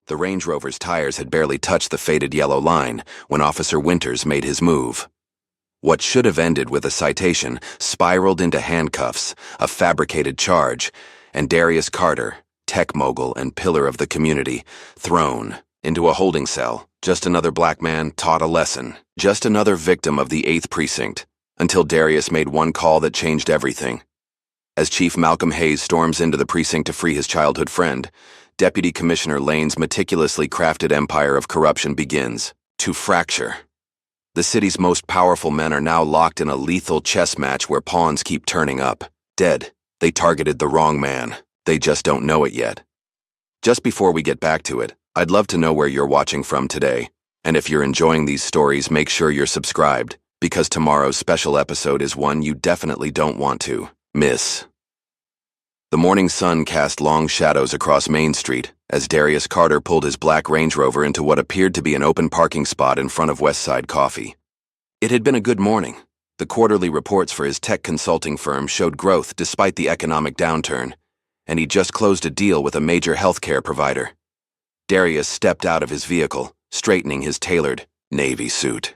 The Range Rover's tires had barely touched the faded yellow line when Officer Winters made his move. What should have ended with a citation spiraled into handcuffs, a fabricated charge, and Darius Carter, tech mogul and pillar of the community, thrown into a holding cell. Just another black man taught a lesson. Just another victim of the 8th Precinct, until Darius made one call that changed everything. As Chief Malcolm Hayes storms into the precinct to free his childhood friend, Deputy Commissioner Lane's meticulously crafted empire of corruption begins to fracture. The city's most powerful men are now locked in a lethal chess match where pawns keep turning up. Dead. They targeted the wrong man. They just don't know it yet. Just before we get back to it, I'd love to know where you're watching from today. And if you're enjoying these stories, make sure you're subscribed, because tomorrow's special episode is one you definitely don't want to miss. The morning sun cast long shadows across Main Street as Darius Carter pulled his black Range Rover into what appeared to be an open parking spot in front of Westside Coffee. It had been a good morning. The quarterly reports for his tech consulting firm showed growth despite the economic downturn, and he just closed a deal with a major healthcare provider. Darius stepped out of his vehicle, straightening his tailored navy suit.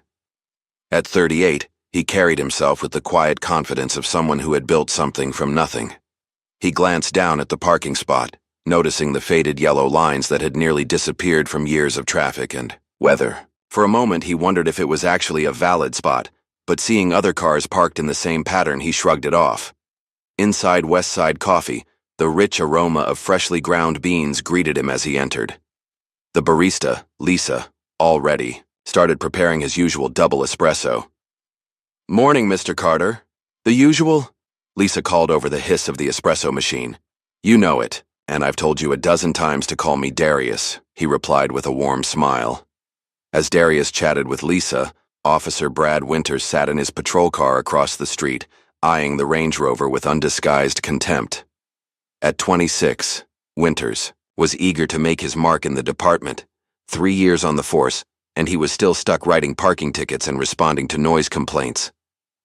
At 38, he carried himself with the quiet confidence of someone who had built something from nothing. He glanced down at the parking spot, noticing the faded yellow lines that had nearly disappeared from years of traffic and weather. For a moment, he wondered if it was actually a valid spot, but seeing other cars parked in the same pattern, he shrugged it off. Inside Westside Coffee, the rich aroma of freshly ground beans greeted him as he entered. The barista, Lisa, all ready, started preparing his usual double espresso. "Morning, Mr. Carter. The usual?" Lisa called over the hiss of the espresso machine. "You know it, and I've told you a dozen times to call me Darius," he replied with a warm smile. As Darius chatted with Lisa, Officer Brad Winters sat in his patrol car across the street, eyeing the Range Rover with undisguised contempt. At 26, Winters was eager to make his mark in the department. 3 years on the force, and he was still stuck writing parking tickets and responding to noise complaints.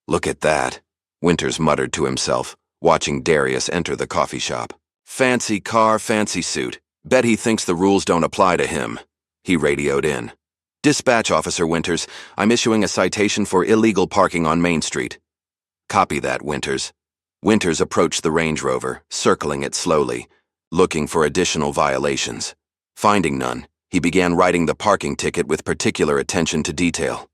"Look at that," Winters muttered to himself, watching Darius enter the coffee shop. "Fancy car, fancy suit. Bet he thinks the rules don't apply to him," he radioed in. "Dispatch, Officer Winters. I'm issuing a citation for illegal parking on Main Street." "Copy that, Winters." Winters approached the Range Rover, circling it slowly, looking for additional violations. Finding none, he began writing the parking ticket with particular attention to detail.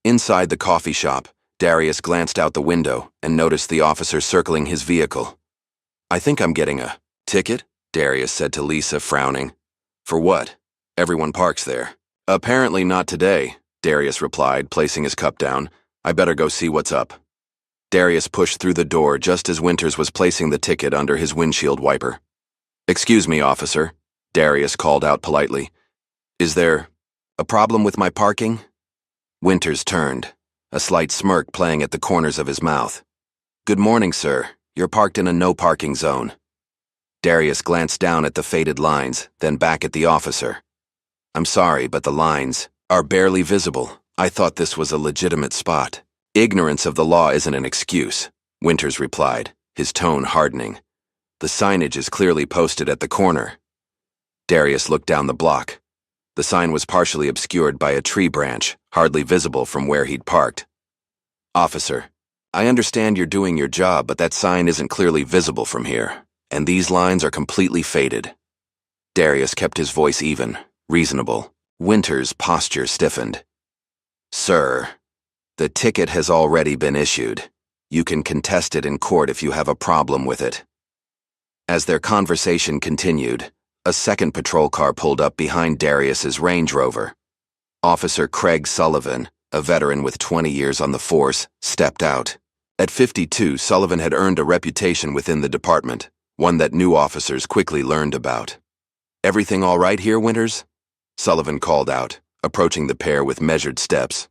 Inside the coffee shop, Darius glanced out the window and noticed the officer circling his vehicle. "I think I'm getting a ticket," Darius said to Lisa, frowning. "For what? Everyone parks there." "Apparently not today," Darius replied, placing his cup down. "I better go see what's up." Darius pushed through the door just as Winters was placing the ticket under his windshield wiper. "Excuse me, officer," Darius called out politely. "Is there a problem with my parking?" Winters turned, a slight smirk playing at the corners of his mouth. "Good morning, sir. You're parked in a no-parking zone." Darius glanced down at the faded lines, then back at the officer. "I'm sorry, but the lines are barely visible. I thought this was a legitimate spot." "Ignorance of the law isn't an excuse," Winters replied, his tone hardening. "The signage is clearly posted at the corner." Darius looked down the block. The sign was partially obscured by a tree branch, hardly visible from where he'd parked. "Officer, I understand you're doing your job, but that sign isn't clearly visible from here, and these lines are completely faded." Darius kept his voice even, reasonable. Winters' posture stiffened. "Sir, the ticket has already been issued. You can contest it in court if you have a problem with it." As their conversation continued, a second patrol car pulled up behind Darius's Range Rover. Officer Craig Sullivan, a veteran with 20 years on the force, stepped out. At 52, Sullivan had earned a reputation within the department, one that new officers quickly learned about. "Everything all right here, Winters?" Sullivan called out, approaching the pair with measured steps.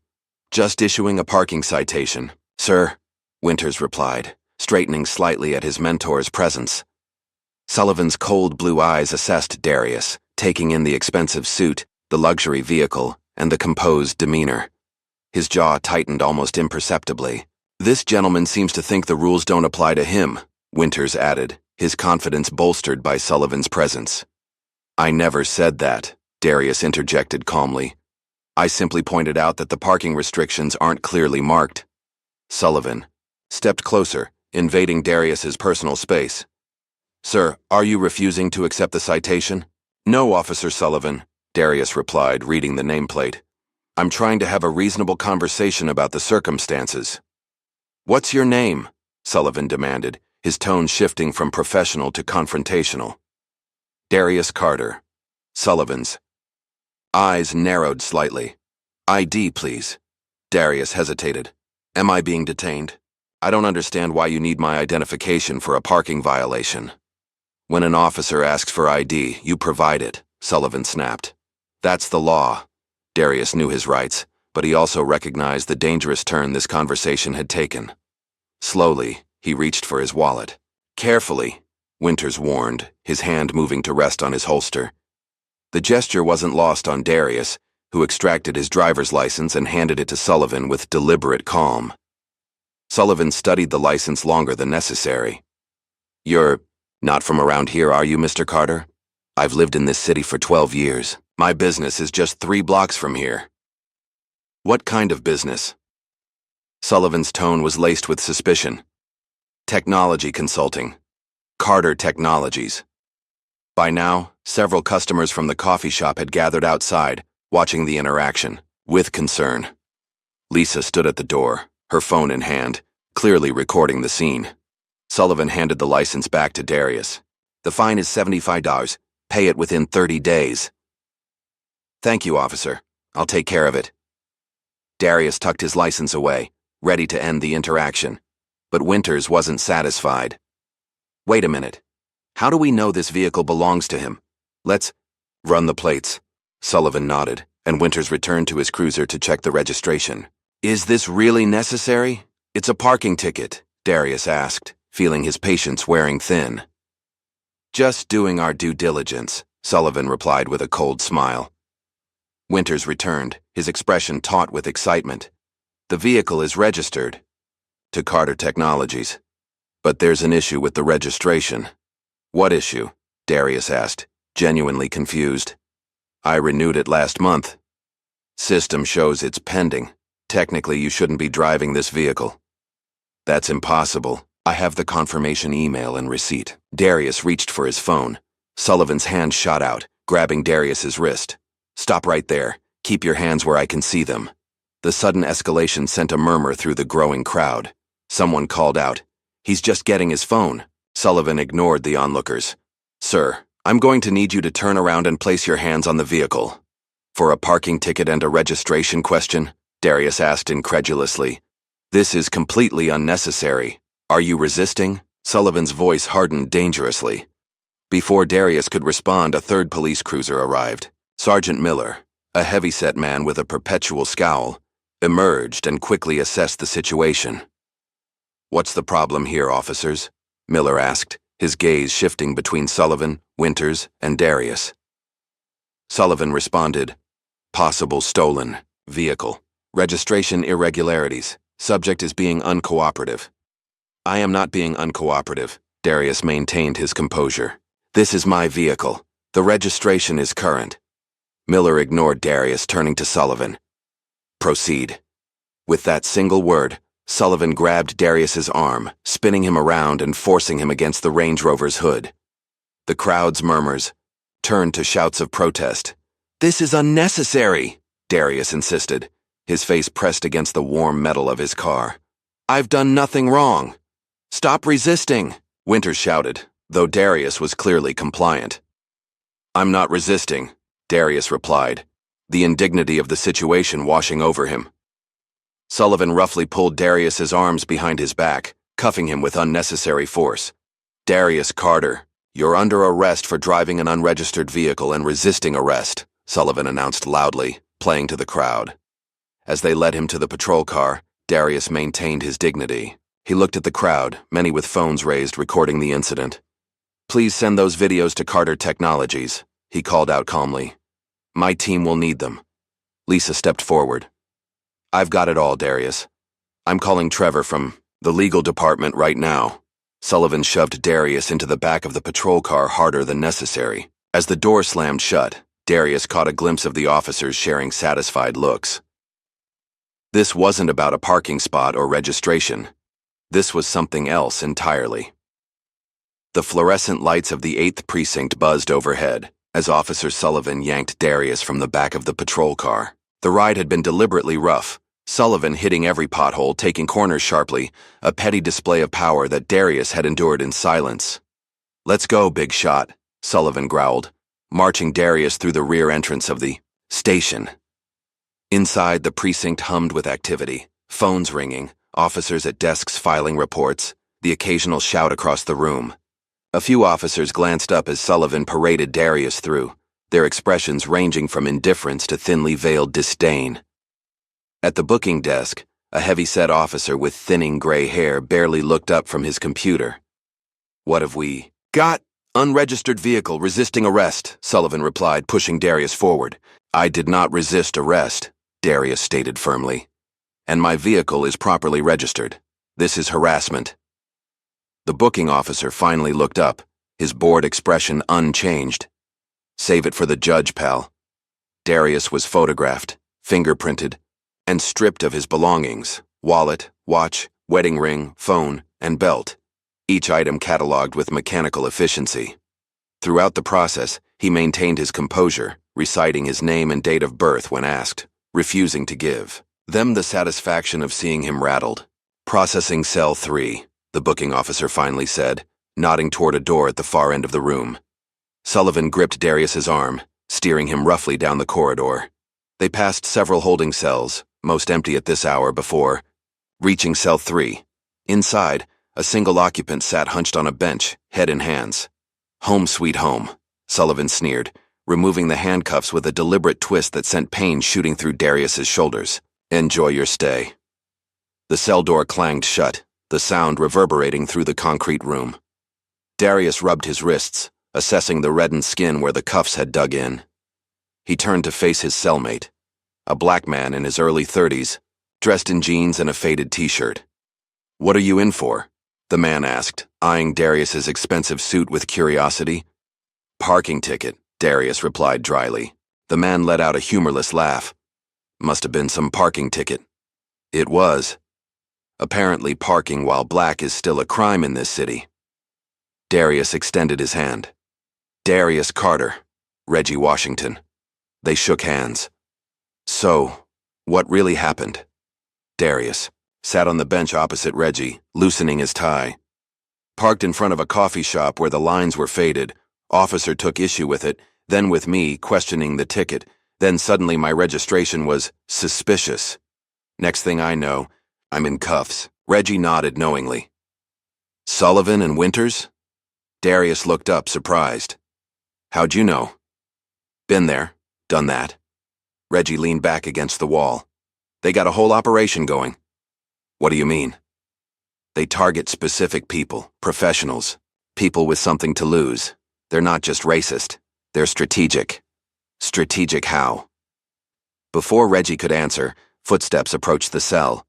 "Just issuing a parking citation, sir," Winters replied, straightening slightly at his mentor's presence. Sullivan's cold blue eyes assessed Darius, taking in the expensive suit, the luxury vehicle, and the composed demeanor. His jaw tightened almost imperceptibly. "This gentleman seems to think the rules don't apply to him," Winters added, his confidence bolstered by Sullivan's presence. I never said that, Darius interjected calmly. I simply pointed out that the parking restrictions aren't clearly marked. Sullivan stepped closer, invading Darius's personal space. Sir, are you refusing to accept the citation? No, Officer Sullivan, Darius replied, reading the nameplate. I'm trying to have a reasonable conversation about the circumstances. What's your name? Sullivan demanded, his tone shifting from professional to confrontational. Darius Carter. Sullivan's eyes narrowed slightly. ID, please. Darius hesitated. Am I being detained? I don't understand why you need my identification for a parking violation. When an officer asks for ID, you provide it, Sullivan snapped. That's the law. Darius knew his rights, but he also recognized the dangerous turn this conversation had taken. Slowly, he reached for his wallet. Carefully, Winters warned, his hand moving to rest on his holster. The gesture wasn't lost on Darius, who extracted his driver's license and handed it to Sullivan with deliberate calm. Sullivan studied the license longer than necessary. You're not from around here, are you, Mr. Carter? I've lived in this city for 12 years. My business is just 3 blocks from here. What kind of business? Sullivan's tone was laced with suspicion. Technology consulting. Carter Technologies. By now, several customers from the coffee shop had gathered outside, watching the interaction, with concern. Lisa stood at the door, her phone in hand, clearly recording the scene. Sullivan handed the license back to Darius. The fine is $75. Pay it within 30 days. Thank you, officer. I'll take care of it. Darius tucked his license away, ready to end the interaction. But Winters wasn't satisfied. Wait a minute. How do we know this vehicle belongs to him? Let's run the plates. Sullivan nodded, and Winters returned to his cruiser to check the registration. Is this really necessary? It's a parking ticket, Darius asked, feeling his patience wearing thin. Just doing our due diligence, Sullivan replied with a cold smile. Winters returned, his expression taut with excitement. The vehicle is registered to Carter Technologies. But there's an issue with the registration. What issue? Darius asked, genuinely confused. I renewed it last month. System shows it's pending. Technically, you shouldn't be driving this vehicle. That's impossible. I have the confirmation email and receipt. Darius reached for his phone. Sullivan's hand shot out, grabbing Darius's wrist. Stop right there. Keep your hands where I can see them. The sudden escalation sent a murmur through the growing crowd. Someone called out, He's just getting his phone. Sullivan ignored the onlookers. Sir, I'm going to need you to turn around and place your hands on the vehicle. For a parking ticket and a registration question? Darius asked incredulously. This is completely unnecessary. Are you resisting? Sullivan's voice hardened dangerously. Before Darius could respond, a third police cruiser arrived. Sergeant Miller, a heavy-set man with a perpetual scowl, emerged and quickly assessed the situation. What's the problem here, officers? Miller asked, his gaze shifting between Sullivan, Winters, and Darius. Sullivan responded, Possible stolen vehicle. Registration irregularities. Subject is being uncooperative. I am not being uncooperative. Darius maintained his composure. This is my vehicle. The registration is current. Miller ignored Darius, turning to Sullivan. Proceed. With that single word, Sullivan grabbed Darius's arm, spinning him around and forcing him against the Range Rover's hood. The crowd's murmurs turned to shouts of protest. This is unnecessary, Darius insisted, his face pressed against the warm metal of his car. I've done nothing wrong. Stop resisting, Winters shouted, though Darius was clearly compliant. I'm not resisting, Darius replied, the indignity of the situation washing over him. Sullivan roughly pulled Darius's arms behind his back, cuffing him with unnecessary force. Darius Carter, you're under arrest for driving an unregistered vehicle and resisting arrest, Sullivan announced loudly, playing to the crowd. As they led him to the patrol car, Darius maintained his dignity. He looked at the crowd, many with phones raised recording the incident. Please send those videos to Carter Technologies, he called out calmly. My team will need them. Lisa stepped forward. I've got it all, Darius. I'm calling Trevor from the legal department right now. Sullivan shoved Darius into the back of the patrol car harder than necessary. As the door slammed shut, Darius caught a glimpse of the officers sharing satisfied looks. This wasn't about a parking spot or registration. This was something else entirely. The fluorescent lights of the 8th Precinct buzzed overhead as Officer Sullivan yanked Darius from the back of the patrol car. The ride had been deliberately rough, Sullivan hitting every pothole, taking corners sharply, a petty display of power that Darius had endured in silence. "Let's go, big shot," Sullivan growled, marching Darius through the rear entrance of the station. Inside, the precinct hummed with activity, phones ringing, officers at desks filing reports, the occasional shout across the room. A few officers glanced up as Sullivan paraded Darius through, their expressions ranging from indifference to thinly veiled disdain. At the booking desk, a heavy-set officer with thinning gray hair barely looked up from his computer. "What have we got?" "Unregistered vehicle resisting arrest," Sullivan replied, pushing Darius forward. "I did not resist arrest," Darius stated firmly. "And my vehicle is properly registered. This is harassment." The booking officer finally looked up, his bored expression unchanged. "Save it for the judge, pal." Darius was photographed, fingerprinted, and stripped of his belongings: wallet, watch, wedding ring, phone, and belt, each item cataloged with mechanical efficiency. Throughout the process, he maintained his composure, reciting his name and date of birth when asked, refusing to give them the satisfaction of seeing him rattled. "Processing cell 3, the booking officer finally said, nodding toward a door at the far end of the room. Sullivan gripped Darius's arm, steering him roughly down the corridor. They passed several holding cells, most empty at this hour, before reaching cell 3. Inside, a single occupant sat hunched on a bench, head in hands. "Home sweet home," Sullivan sneered, removing the handcuffs with a deliberate twist that sent pain shooting through Darius's shoulders. "Enjoy your stay." The cell door clanged shut, the sound reverberating through the concrete room. Darius rubbed his wrists, assessing the reddened skin where the cuffs had dug in. He turned to face his cellmate, a black man in his early 30s, dressed in jeans and a faded t-shirt. "What are you in for?" the man asked, eyeing Darius's expensive suit with curiosity. "Parking ticket," Darius replied dryly. The man let out a humorless laugh. "Must have been some parking ticket." It was. Apparently, parking while black is still a crime in this city. Darius extended his hand. "Darius Carter, Reggie Washington." They shook hands. "So, what really happened?" Darius sat on the bench opposite Reggie, loosening his tie. "Parked in front of a coffee shop where the lines were faded. Officer took issue with it, then with me questioning the ticket. Then suddenly my registration was suspicious. Next thing I know, I'm in cuffs." Reggie nodded knowingly. "Sullivan and Winters?" Darius looked up, surprised. "How'd you know?" "Been there, done that." Reggie leaned back against the wall. "They got a whole operation going." "What do you mean?" "They target specific people, professionals, people with something to lose. They're not just racist, they're strategic." "Strategic how?" Before Reggie could answer, footsteps approached the cell.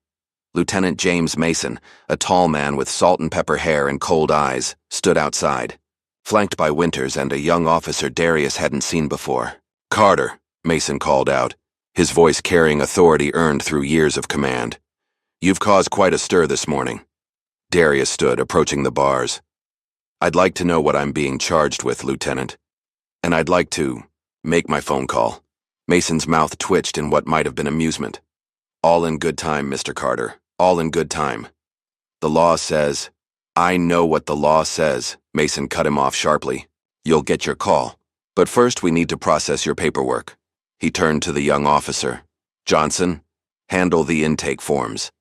Lieutenant James Mason, a tall man with salt and pepper hair and cold eyes, stood outside, flanked by Winters and a young officer Darius hadn't seen before. "Carter," Mason called out, his voice carrying authority earned through years of command. "You've caused quite a stir this morning." Darius stood, approaching the bars. "I'd like to know what I'm being charged with, Lieutenant. And I'd like to make my phone call." Mason's mouth twitched in what might have been amusement. "All in good time, Mr. Carter. All in good time. The law says—" "I know what the law says," Mason cut him off sharply. "You'll get your call. But first we need to process your paperwork." He turned to the young officer. "Johnson, handle the intake forms."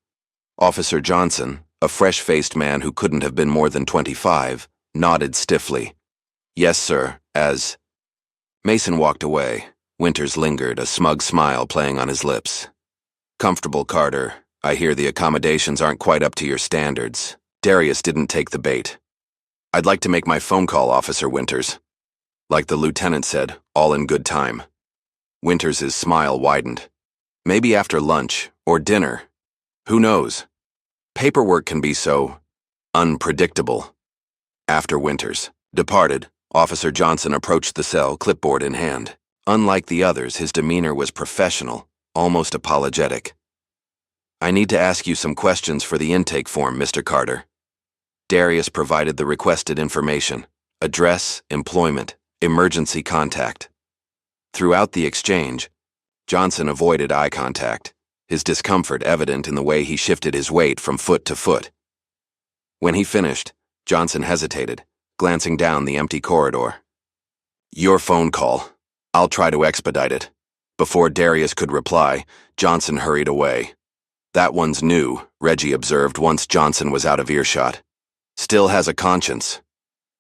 Officer Johnson, a fresh-faced man who couldn't have been more than 25, nodded stiffly. "Yes, sir, as—" Mason walked away. Winters lingered, a smug smile playing on his lips. "Comfortable, Carter. I hear the accommodations aren't quite up to your standards." Darius didn't take the bait. "I'd like to make my phone call, Officer Winters." Like the lieutenant said, all in good time. Winters' smile widened. "Maybe after lunch, or dinner. Who knows? Paperwork can be so unpredictable." After Winters departed, Officer Johnson approached the cell, clipboard in hand. Unlike the others, his demeanor was professional, almost apologetic. "I need to ask you some questions for the intake form, Mr. Carter." Darius provided the requested information: address, employment, emergency contact. Throughout the exchange, Johnson avoided eye contact, his discomfort evident in the way he shifted his weight from foot to foot. When he finished, Johnson hesitated, glancing down the empty corridor. "Your phone call. I'll try to expedite it." Before Darius could reply, Johnson hurried away. "That one's new," Reggie observed once Johnson was out of earshot. "Still has a conscience."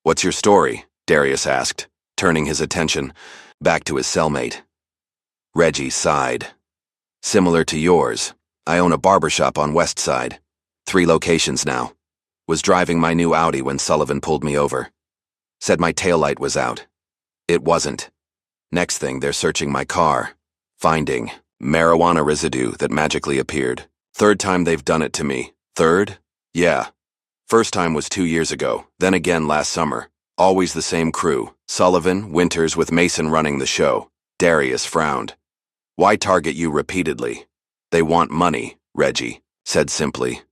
"What's your story?" Darius asked, turning his attention back to his cellmate. Reggie sighed. "Similar to yours. I own a barbershop on West Side. 3 locations now. Was driving my new Audi when Sullivan pulled me over. Said my taillight was out. It wasn't. Next thing, they're searching my car. Finding marijuana residue that magically appeared. 3rd time they've done it to me. 3rd? Yeah. First time was 2 years ago, then again last summer. Always the same crew. Sullivan, Winters with Mason running the show." Darius frowned. "Why target you repeatedly?" "They want money," Reggie said simply.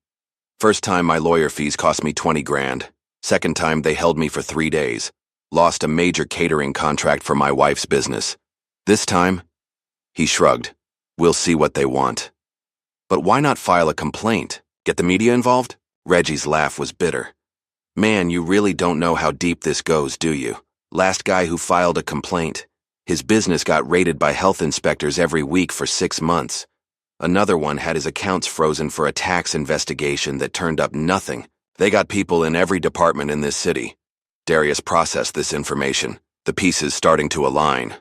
"First time my lawyer fees cost me 20 grand. Second time they held me for 3 days. Lost a major catering contract for my wife's business. This time," he shrugged, "we'll see what they want." "But why not file a complaint? Get the media involved?" Reggie's laugh was bitter. "Man, you really don't know how deep this goes, do you? Last guy who filed a complaint, his business got raided by health inspectors every week for 6 months. Another one had his accounts frozen for a tax investigation that turned up nothing. They got people in every department in this city." Darius processed this information, the pieces starting to align.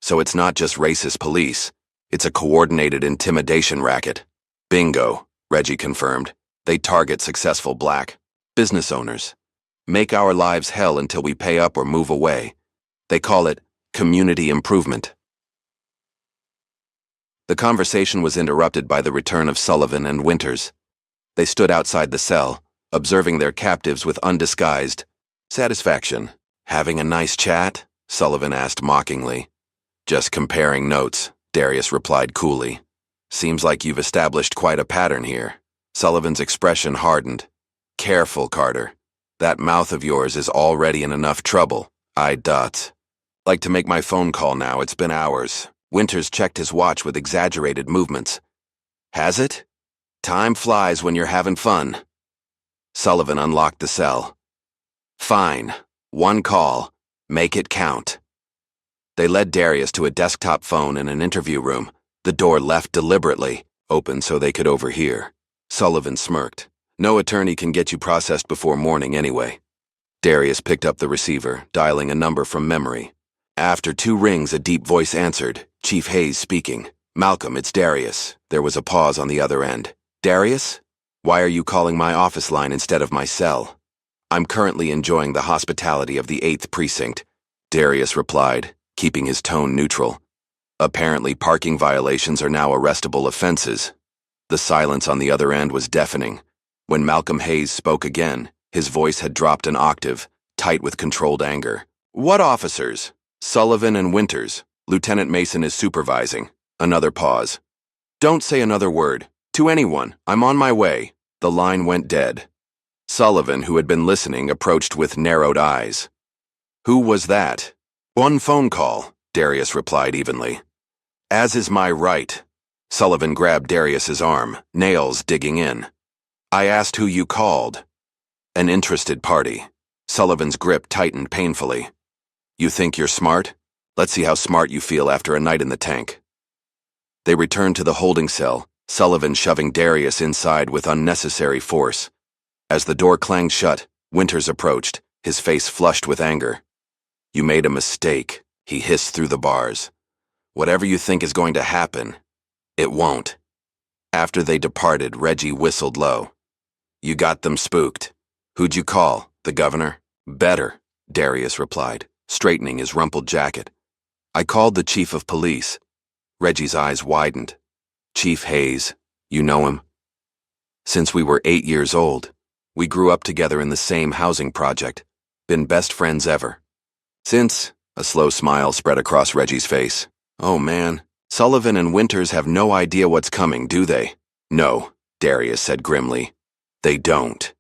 "So it's not just racist police. It's a coordinated intimidation racket." "Bingo," Reggie confirmed. "They target successful black business owners. Make our lives hell until we pay up or move away. They call it community improvement." The conversation was interrupted by the return of Sullivan and Winters. They stood outside the cell, observing their captives with undisguised satisfaction. "Having a nice chat?" Sullivan asked mockingly. "Just comparing notes," Darius replied coolly. "Seems like you've established quite a pattern here." Sullivan's expression hardened. "Careful, Carter. That mouth of yours is already in enough trouble." "Eyed dots. Like to make my phone call now, it's been hours." Winters checked his watch with exaggerated movements. "Has it? Time flies when you're having fun." Sullivan unlocked the cell. "Fine. 1 call. Make it count." They led Darius to a desktop phone in an interview room, the door left deliberately, open so they could overhear. Sullivan smirked. "No attorney can get you processed before morning anyway." Darius picked up the receiver, dialing a number from memory. After 2 rings, a deep voice answered, Chief Hayes speaking. "Malcolm, it's Darius." There was a pause on the other end. "Darius? Why are you calling my office line instead of my cell?" "I'm currently enjoying the hospitality of the 8th Precinct," Darius replied, keeping his tone neutral. "Apparently parking violations are now arrestable offenses." The silence on the other end was deafening. When Malcolm Hayes spoke again, his voice had dropped an octave, tight with controlled anger. "What officers?" "Sullivan and Winters. Lieutenant Mason is supervising." Another pause. "Don't say another word. To anyone. I'm on my way." The line went dead. Sullivan, who had been listening, approached with narrowed eyes. "Who was that?" "One phone call," Darius replied evenly. "As is my right." Sullivan grabbed Darius's arm, nails digging in. "I asked who you called." "An interested party." Sullivan's grip tightened painfully. "You think you're smart? Let's see how smart you feel after a night in the tank." They returned to the holding cell, Sullivan shoving Darius inside with unnecessary force. As the door clanged shut, Winters approached, his face flushed with anger. "You made a mistake," he hissed through the bars. "Whatever you think is going to happen, it won't." After they departed, Reggie whistled low. "You got them spooked. Who'd you call? The governor?" "Better," Darius replied, straightening his rumpled jacket. "I called the chief of police." Reggie's eyes widened. "Chief Hayes, you know him?" "Since we were 8 years old. We grew up together in the same housing project. Been best friends ever." Since, a slow smile spread across Reggie's face. Oh man, Sullivan and Winters have no idea what's coming, do they? No, Darius said grimly. They don't.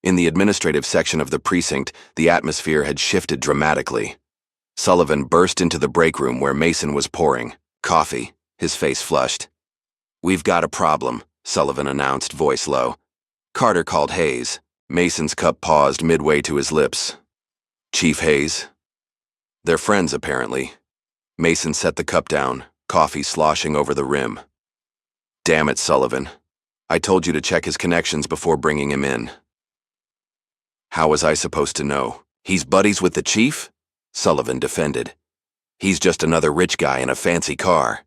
In the administrative section of the precinct, the atmosphere had shifted dramatically. Sullivan burst into the break room where Mason was pouring coffee, his face flushed. We've got a problem, Sullivan announced, voice low. Carter called Hayes. Mason's cup paused midway to his lips. Chief Hayes? They're friends, apparently. Mason set the cup down, coffee sloshing over the rim. Damn it, Sullivan. I told you to check his connections before bringing him in. How was I supposed to know? He's buddies with the chief? Sullivan defended. He's just another rich guy in a fancy car.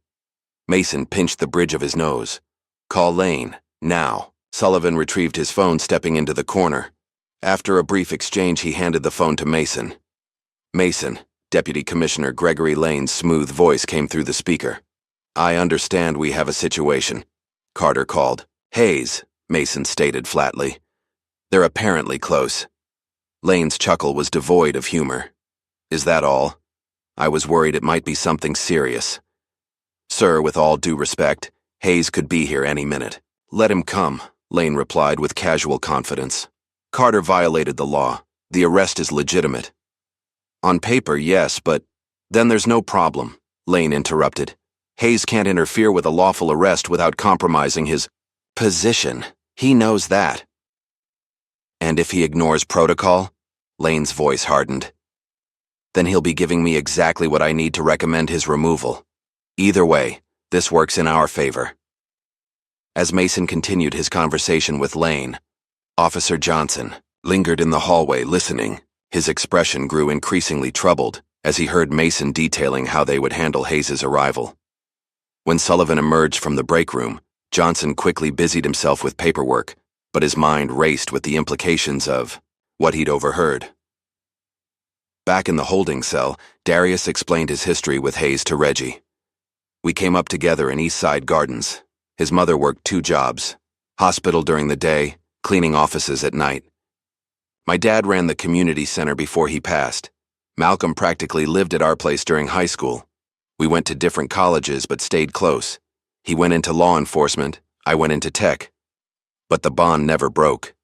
Mason pinched the bridge of his nose. Call Lane, now. Sullivan retrieved his phone, stepping into the corner. After a brief exchange, he handed the phone to Mason. Mason, Deputy Commissioner Gregory Lane's smooth voice came through the speaker. I understand we have a situation. Carter called. Hayes, Mason stated flatly. They're apparently close. Lane's chuckle was devoid of humor. Is that all? I was worried it might be something serious. Sir, with all due respect, Hayes could be here any minute. Let him come, Lane replied with casual confidence. Carter violated the law. The arrest is legitimate. On paper, yes, but then there's no problem, Lane interrupted. Hayes can't interfere with a lawful arrest without compromising his position. He knows that. And if he ignores protocol? Lane's voice hardened. Then he'll be giving me exactly what I need to recommend his removal. Either way, this works in our favor. As Mason continued his conversation with Lane, Officer Johnson lingered in the hallway listening. His expression grew increasingly troubled as he heard Mason detailing how they would handle Hayes' arrival. When Sullivan emerged from the break room, Johnson quickly busied himself with paperwork, but his mind raced with the implications of what he'd overheard. Back in the holding cell, Darius explained his history with Hayes to Reggie. We came up together in Eastside Gardens. His mother worked 2 jobs, hospital during the day, cleaning offices at night. My dad ran the community center before he passed. Malcolm practically lived at our place during high school. We went to different colleges but stayed close. He went into law enforcement, I went into tech. But the bond never broke.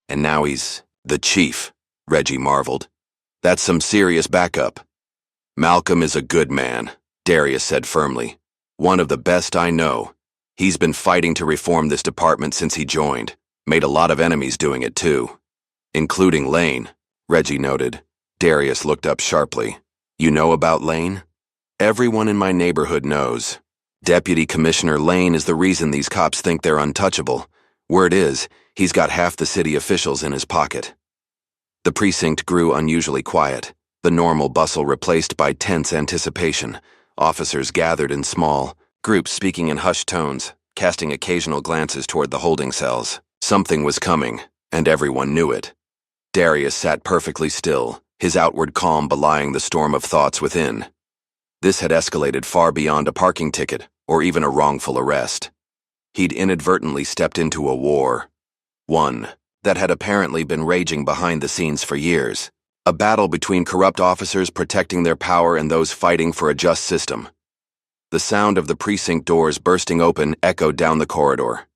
And now he's the chief, Reggie marveled. That's some serious backup. Malcolm is a good man, Darius said firmly. One of the best I know. He's been fighting to reform this department since he joined. Made a lot of enemies doing it too. Including Lane, Reggie noted. Darius looked up sharply. You know about Lane? Everyone in my neighborhood knows. Deputy Commissioner Lane is the reason these cops think they're untouchable. Word is, he's got half the city officials in his pocket. The precinct grew unusually quiet, the normal bustle replaced by tense anticipation. Officers gathered in small groups, speaking in hushed tones, casting occasional glances toward the holding cells. Something was coming, and everyone knew it. Darius sat perfectly still, his outward calm belying the storm of thoughts within. This had escalated far beyond a parking ticket, or even a wrongful arrest. He'd inadvertently stepped into a war. One that had apparently been raging behind the scenes for years. A battle between corrupt officers protecting their power and those fighting for a just system. The sound of the precinct doors bursting open echoed down the corridor.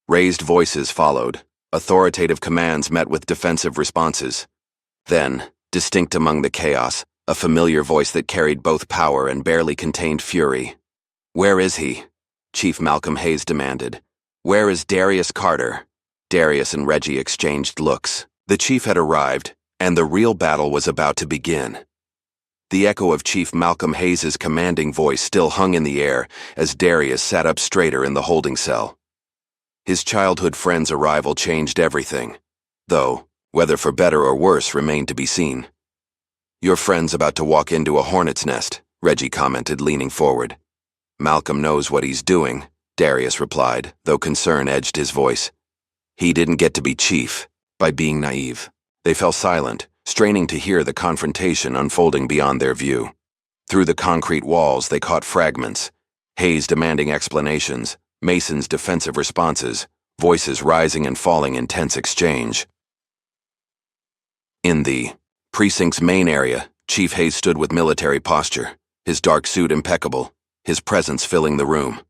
Raised voices followed. Authoritative commands met with defensive responses. Then, distinct among the chaos, a familiar voice that carried both power and barely contained fury. Where is he? Chief Malcolm Hayes demanded. Where is Darius Carter? Darius and Reggie exchanged looks. The chief had arrived, and the real battle was about to begin. The echo of Chief Malcolm Hayes' commanding voice still hung in the air as Darius sat up straighter in the holding cell. His childhood friend's arrival changed everything, though whether for better or worse remained to be seen. Your friend's about to walk into a hornet's nest, Reggie commented, leaning forward. Malcolm knows what he's doing, Darius replied, though concern edged his voice. He didn't get to be chief by being naive. They fell silent, straining to hear the confrontation unfolding beyond their view. Through the concrete walls they caught fragments, Hayes demanding explanations, Mason's defensive responses, voices rising and falling in tense exchange. In the precinct's main area, Chief Hayes stood with military posture, his dark suit impeccable, his presence filling the room.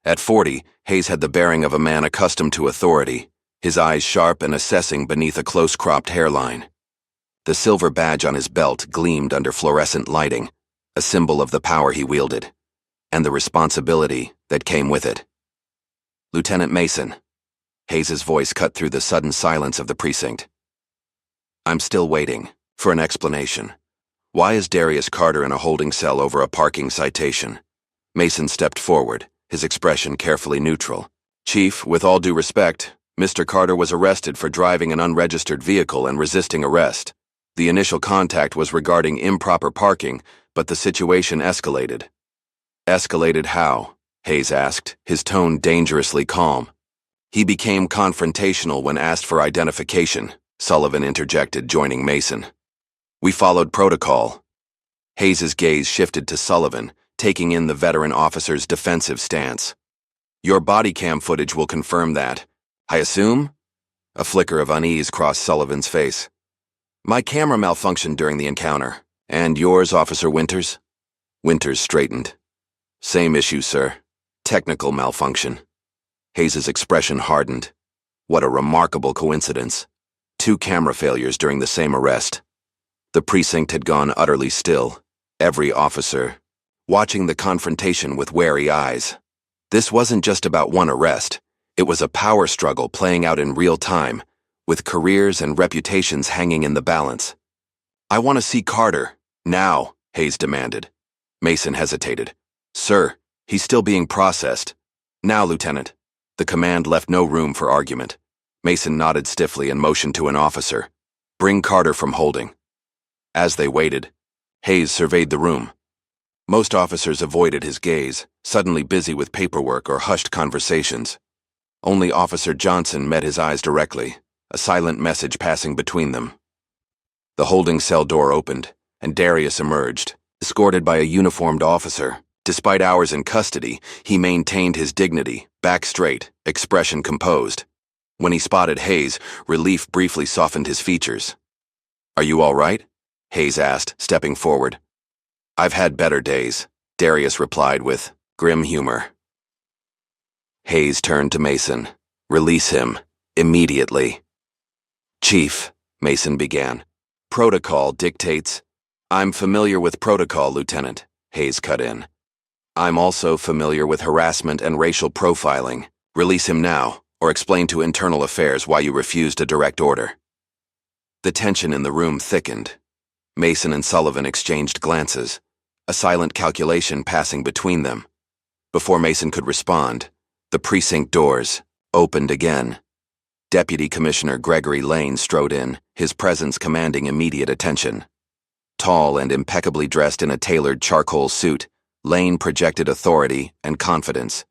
At 40, Hayes had the bearing of a man accustomed to authority, his eyes sharp and assessing beneath a close-cropped hairline. The silver badge on his belt gleamed under fluorescent lighting, a symbol of the power he wielded, and the responsibility that came with it. "Lieutenant Mason." Hayes's voice cut through the sudden silence of the precinct. "I'm still waiting for an explanation. Why is Darius Carter in a holding cell over a parking citation?" Mason stepped forward, his expression carefully neutral. "Chief, with all due respect, Mr. Carter was arrested for driving an unregistered vehicle and resisting arrest. The initial contact was regarding improper parking, but the situation escalated." "Escalated how?" Hayes asked, his tone dangerously calm. "He became confrontational when asked for identification," Sullivan interjected, joining Mason. "We followed protocol." Hayes's gaze shifted to Sullivan, taking in the veteran officer's defensive stance. "Your body cam footage will confirm that, I assume?" A flicker of unease crossed Sullivan's face. "My camera malfunctioned during the encounter. And yours, Officer Winters?" Winters straightened. "Same issue, sir. Technical malfunction." Hayes's expression hardened. What a remarkable coincidence. 2 camera failures during the same arrest. The precinct had gone utterly still, every officer watching the confrontation with wary eyes. This wasn't just about one arrest. It was a power struggle playing out in real time, with careers and reputations hanging in the balance. "I want to see Carter, now," Hayes demanded. Mason hesitated. "Sir, he's still being processed." "Now, Lieutenant." The command left no room for argument. Mason nodded stiffly and motioned to an officer. "Bring Carter from holding." As they waited, Hayes surveyed the room. Most officers avoided his gaze, suddenly busy with paperwork or hushed conversations. Only Officer Johnson met his eyes directly, a silent message passing between them. The holding cell door opened, and Darius emerged, escorted by a uniformed officer. Despite hours in custody, he maintained his dignity, back straight, expression composed. When he spotted Hayes, relief briefly softened his features. "Are you all right?" Hayes asked, stepping forward. "I've had better days," Darius replied with grim humor. Hayes turned to Mason. "Release him, immediately." "Chief," Mason began. "Protocol dictates—" "I'm familiar with protocol, Lieutenant," Hayes cut in. "I'm also familiar with harassment and racial profiling. Release him now, or explain to Internal Affairs why you refused a direct order." The tension in the room thickened. Mason and Sullivan exchanged glances, a silent calculation passing between them. Before Mason could respond, the precinct doors opened again. Deputy Commissioner Gregory Lane strode in, his presence commanding immediate attention. Tall and impeccably dressed in a tailored charcoal suit, Lane projected authority and confidence.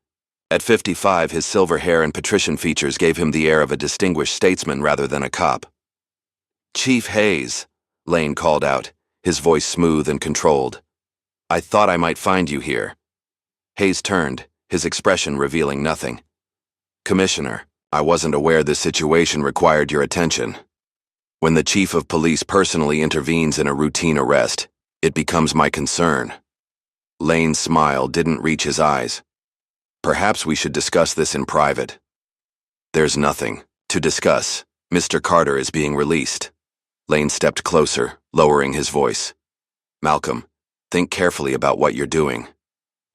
At 55, his silver hair and patrician features gave him the air of a distinguished statesman rather than a cop. "Chief Hayes," Lane called out, his voice smooth and controlled. "I thought I might find you here." Hayes turned, his expression revealing nothing. "Commissioner, I wasn't aware this situation required your attention. When the chief of police personally intervenes in a routine arrest, it becomes my concern." Lane's smile didn't reach his eyes. "Perhaps we should discuss this in private." "There's nothing to discuss. Mr. Carter is being released." Lane stepped closer, lowering his voice. "Malcolm, think carefully about what you're doing.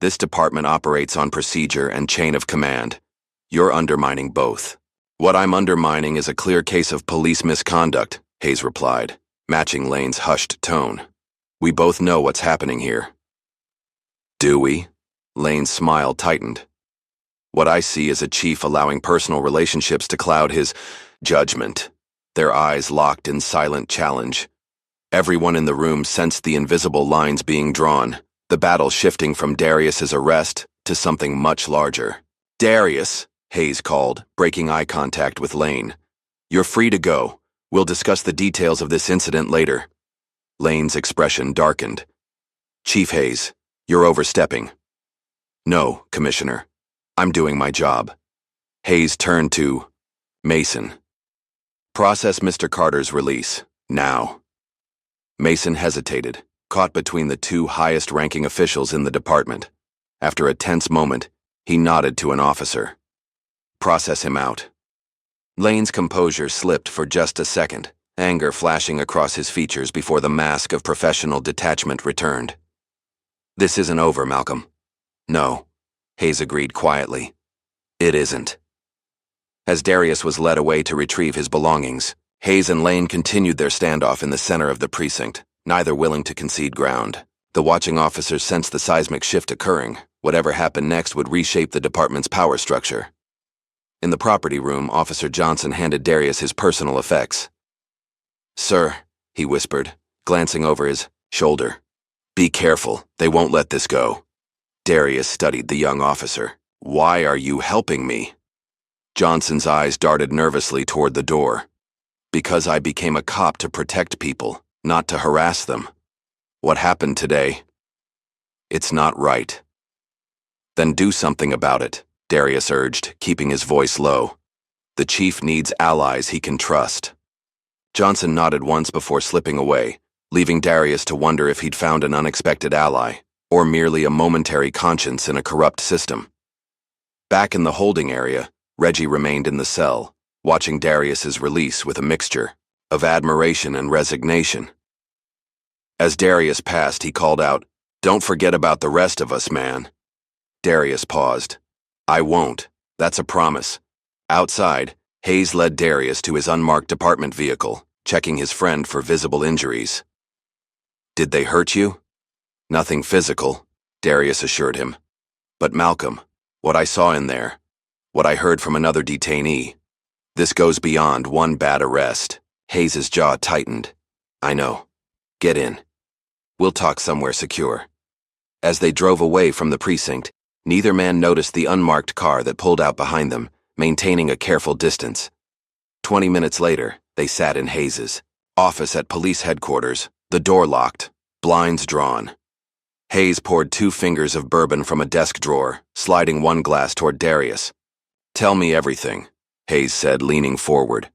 This department operates on procedure and chain of command. You're undermining both." "What I'm undermining is a clear case of police misconduct," Hayes replied, matching Lane's hushed tone. "We both know what's happening here." "Do we?" Lane's smile tightened. "What I see is a chief allowing personal relationships to cloud his judgment." Their eyes locked in silent challenge. Everyone in the room sensed the invisible lines being drawn, the battle shifting from Darius's arrest to something much larger. "Darius," Hayes called, breaking eye contact with Lane. "You're free to go. We'll discuss the details of this incident later." Lane's expression darkened. "Chief Hayes, you're overstepping." "No, Commissioner. I'm doing my job." Hayes turned to Mason. "Process Mr. Carter's release, now." Mason hesitated, caught between the two highest-ranking officials in the department. After a tense moment, he nodded to an officer. "Process him out." Lane's composure slipped for just a second, anger flashing across his features before the mask of professional detachment returned. "This isn't over, Malcolm." "No," Hayes agreed quietly. "It isn't." As Darius was led away to retrieve his belongings, Hayes and Lane continued their standoff in the center of the precinct, neither willing to concede ground. The watching officers sensed the seismic shift occurring. Whatever happened next would reshape the department's power structure. In the property room, Officer Johnson handed Darius his personal effects. "Sir," he whispered, glancing over his shoulder. "Be careful, they won't let this go." Darius studied the young officer. "Why are you helping me?" Johnson's eyes darted nervously toward the door. "Because I became a cop to protect people, not to harass them. What happened today? It's not right." "Then do something about it," Darius urged, keeping his voice low. "The chief needs allies he can trust." Johnson nodded once before slipping away, leaving Darius to wonder if he'd found an unexpected ally, or merely a momentary conscience in a corrupt system. Back in the holding area, Reggie remained in the cell, watching Darius's release with a mixture of admiration and resignation. As Darius passed, he called out, "Don't forget about the rest of us, man." Darius paused. "I won't. That's a promise." Outside, Hayes led Darius to his unmarked department vehicle, checking his friend for visible injuries. "Did they hurt you?" "Nothing physical," Darius assured him. "But Malcolm, what I saw in there, what I heard from another detainee, this goes beyond one bad arrest." Hayes' jaw tightened. "I know. Get in. We'll talk somewhere secure." As they drove away from the precinct, neither man noticed the unmarked car that pulled out behind them, maintaining a careful distance. 20 minutes later, they sat in Hayes' office at police headquarters, the door locked, blinds drawn. Hayes poured 2 fingers of bourbon from a desk drawer, sliding one glass toward Darius. "Tell me everything," Hayes said, leaning forward.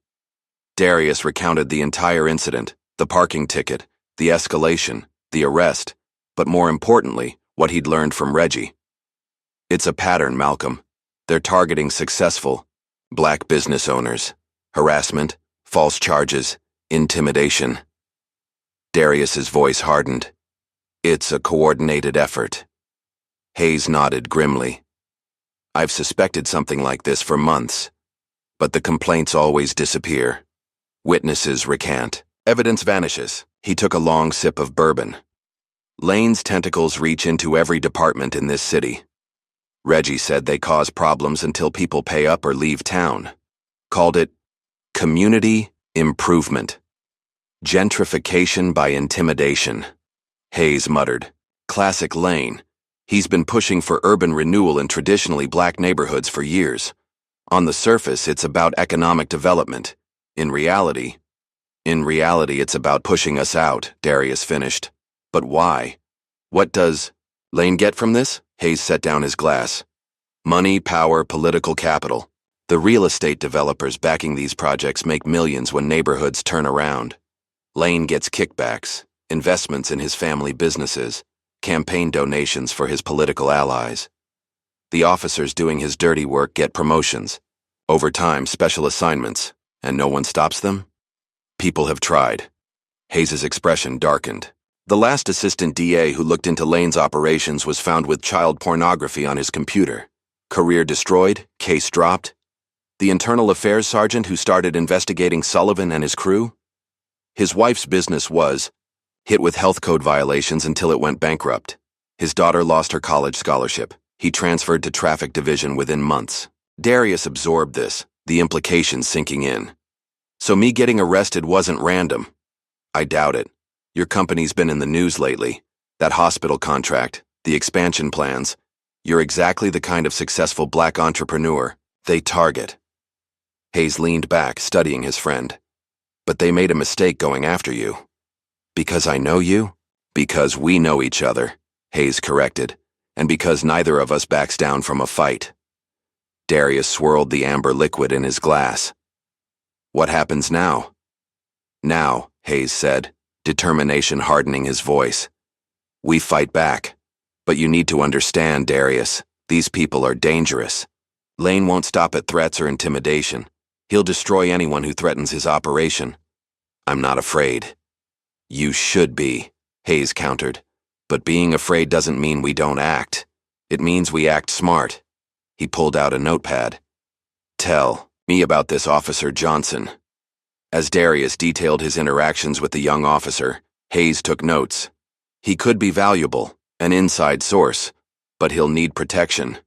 Darius recounted the entire incident, the parking ticket, the escalation, the arrest, but more importantly, what he'd learned from Reggie. "It's a pattern, Malcolm. They're targeting successful black business owners. Harassment, false charges, intimidation." Darius's voice hardened. "It's a coordinated effort." Hayes nodded grimly. "I've suspected something like this for months, but the complaints always disappear. Witnesses recant. Evidence vanishes." He took a long sip of bourbon. "Lane's tentacles reach into every department in this city. Reggie said they cause problems until people pay up or leave town. Called it community improvement. Gentrification by intimidation." Hayes muttered. "Classic Lane. He's been pushing for urban renewal in traditionally black neighborhoods for years. On the surface, it's about economic development. In reality, it's about pushing us out," Darius finished. "But why? What does Lane get from this?" Hayes set down his glass. "Money, power, political capital. The real estate developers backing these projects make millions when neighborhoods turn around. Lane gets kickbacks, investments in his family businesses, campaign donations for his political allies. The officers doing his dirty work get promotions, overtime, special assignments, and no one stops them? People have tried." Hayes' expression darkened. "The last assistant DA who looked into Lane's operations was found with child pornography on his computer. Career destroyed, case dropped. The internal affairs sergeant who started investigating Sullivan and his crew? His wife's business was hit with health code violations until it went bankrupt. His daughter lost her college scholarship. He transferred to traffic division within months." Darius absorbed this, the implications sinking in. "So me getting arrested wasn't random?" "I doubt it. Your company's been in the news lately. That hospital contract, the expansion plans. You're exactly the kind of successful black entrepreneur they target." Hayes leaned back, studying his friend. "But they made a mistake going after you." "Because I know you?" "Because we know each other," Hayes corrected, "and because neither of us backs down from a fight." Darius swirled the amber liquid in his glass. "What happens now?" "Now," Hayes said, determination hardening his voice. "We fight back. But you need to understand, Darius, these people are dangerous. Lane won't stop at threats or intimidation. He'll destroy anyone who threatens his operation. I'm not afraid." "You should be," Hayes countered. "But being afraid doesn't mean we don't act. It means we act smart." He pulled out a notepad. "Tell me about this Officer Johnson." As Darius detailed his interactions with the young officer, Hayes took notes. "He could be valuable, an inside source, but he'll need protection."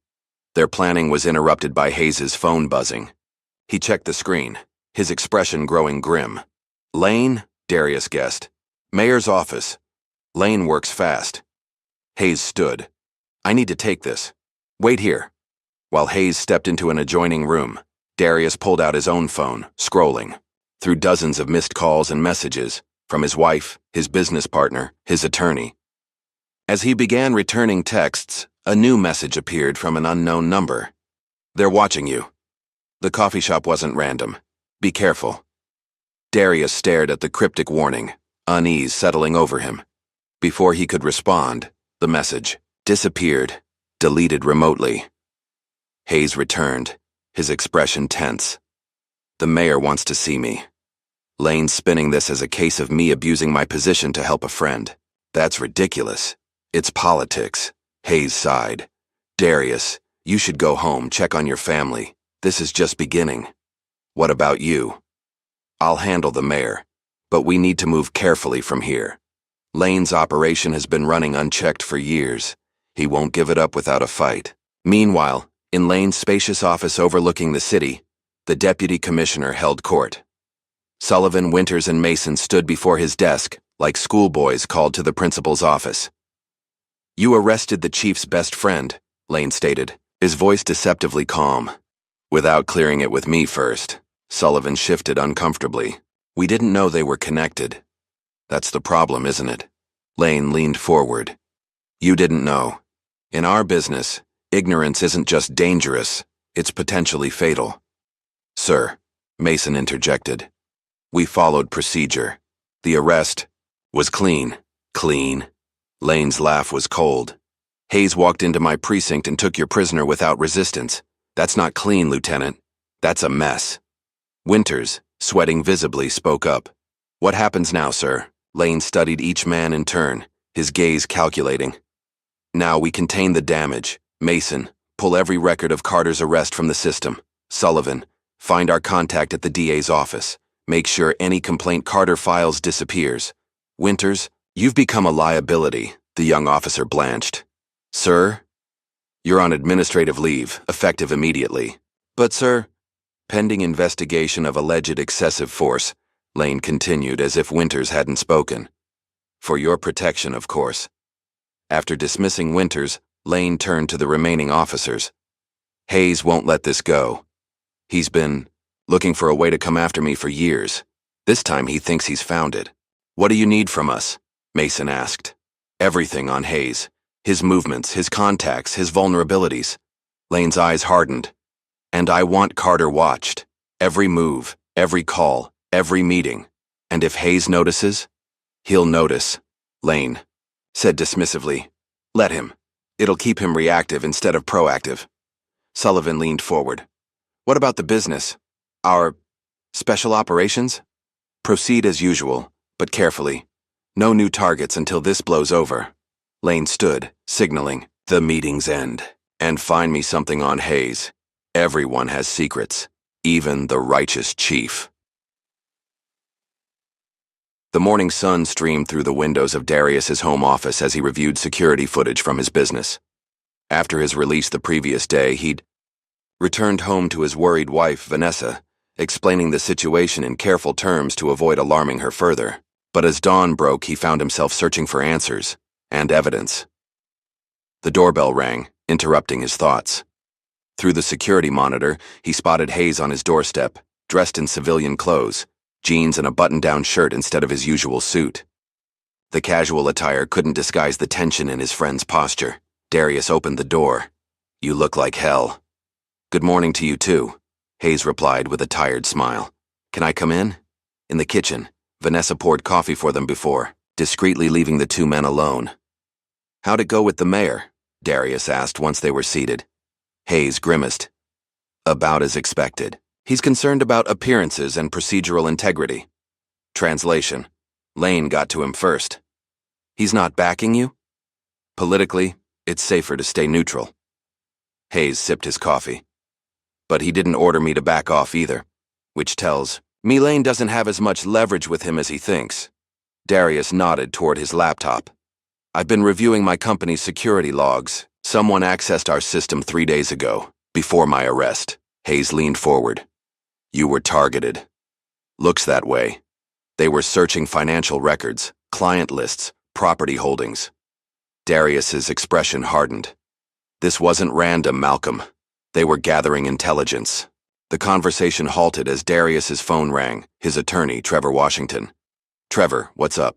Their planning was interrupted by Hayes's phone buzzing. He checked the screen, his expression growing grim. "Lane?" Darius guessed. "Mayor's office. Lane works fast." Hayes stood. "I need to take this. Wait here." While Hayes stepped into an adjoining room, Darius pulled out his own phone, scrolling through dozens of missed calls and messages from his wife, his business partner, his attorney. As he began returning texts, a new message appeared from an unknown number. "They're watching you. The coffee shop wasn't random. Be careful." Darius stared at the cryptic warning, unease settling over him. Before he could respond, the message disappeared, deleted remotely. Hayes returned, his expression tense. "The mayor wants to see me. Lane's spinning this as a case of me abusing my position to help a friend. That's ridiculous. It's politics." Hayes sighed. "Darius, you should go home, check on your family. This is just beginning." "What about you?" "I'll handle the mayor, but we need to move carefully from here. Lane's operation has been running unchecked for years. He won't give it up without a fight." Meanwhile, in Lane's spacious office overlooking the city, the deputy commissioner held court. Sullivan, Winters, and Mason stood before his desk like schoolboys called to the principal's office. "You arrested the chief's best friend," Lane stated, his voice deceptively calm. "Without clearing it with me first." Sullivan shifted uncomfortably. "We didn't know they were connected." "That's the problem, isn't it?" Lane leaned forward. "You didn't know. In our business, ignorance isn't just dangerous, it's potentially fatal." "Sir," Mason interjected. "We followed procedure. The arrest was clean." "Clean?" Lane's laugh was cold. "Hayes walked into my precinct and took your prisoner without resistance. That's not clean, Lieutenant. That's a mess." Winters, sweating visibly, spoke up. "What happens now, sir?" Lane studied each man in turn, his gaze calculating. "Now we contain the damage. Mason, pull every record of Carter's arrest from the system. Sullivan, find our contact at the DA's office. Make sure any complaint Carter files disappears. Winters, you've become a liability." The young officer blanched. "Sir?" "You're on administrative leave, effective immediately." "But, sir—" "Pending investigation of alleged excessive force," Lane continued as if Winters hadn't spoken. "For your protection, of course." After dismissing Winters, Lane turned to the remaining officers. "Hayes won't let this go. He's been looking for a way to come after me for years. This time he thinks he's found it." "What do you need from us?" Mason asked. "Everything on Hayes. His movements, his contacts, his vulnerabilities." Lane's eyes hardened. "And I want Carter watched. Every move, every call, every meeting. And if Hayes notices, he'll notice." Lane said dismissively, "Let him. It'll keep him reactive instead of proactive." Sullivan leaned forward. "What about the business? Our special operations?" "Proceed as usual, but carefully. No new targets until this blows over." Lane stood, signaling, "The meeting's end. And find me something on Hayes. Everyone has secrets, even the righteous chief." The morning sun streamed through the windows of Darius's home office as he reviewed security footage from his business. After his release the previous day, he'd returned home to his worried wife, Vanessa, explaining the situation in careful terms to avoid alarming her further. But as dawn broke, he found himself searching for answers and evidence. The doorbell rang, interrupting his thoughts. Through the security monitor, he spotted Hayes on his doorstep, dressed in civilian clothes, jeans and a button-down shirt instead of his usual suit. The casual attire couldn't disguise the tension in his friend's posture. Darius opened the door. "You look like hell." "Good morning to you too," Hayes replied with a tired smile. "Can I come in?" "In the kitchen. Vanessa poured coffee for them before, discreetly leaving the two men alone. "How'd it go with the mayor?" Darius asked once they were seated. Hayes grimaced. "About as expected. He's concerned about appearances and procedural integrity." Translation: Lane got to him first. "He's not backing you?" "Politically, it's safer to stay neutral." Hayes sipped his coffee. "But he didn't order me to back off either, which tells me Lane doesn't have as much leverage with him as he thinks." Darius nodded toward his laptop. "I've been reviewing my company's security logs. Someone accessed our system 3 days ago, before my arrest." Hayes leaned forward. "You were targeted." "Looks that way. They were searching financial records, client lists, property holdings." Darius's expression hardened. "This wasn't random, Malcolm. They were gathering intelligence." The conversation halted as Darius's phone rang, his attorney, Trevor Washington. "Trevor, what's up?"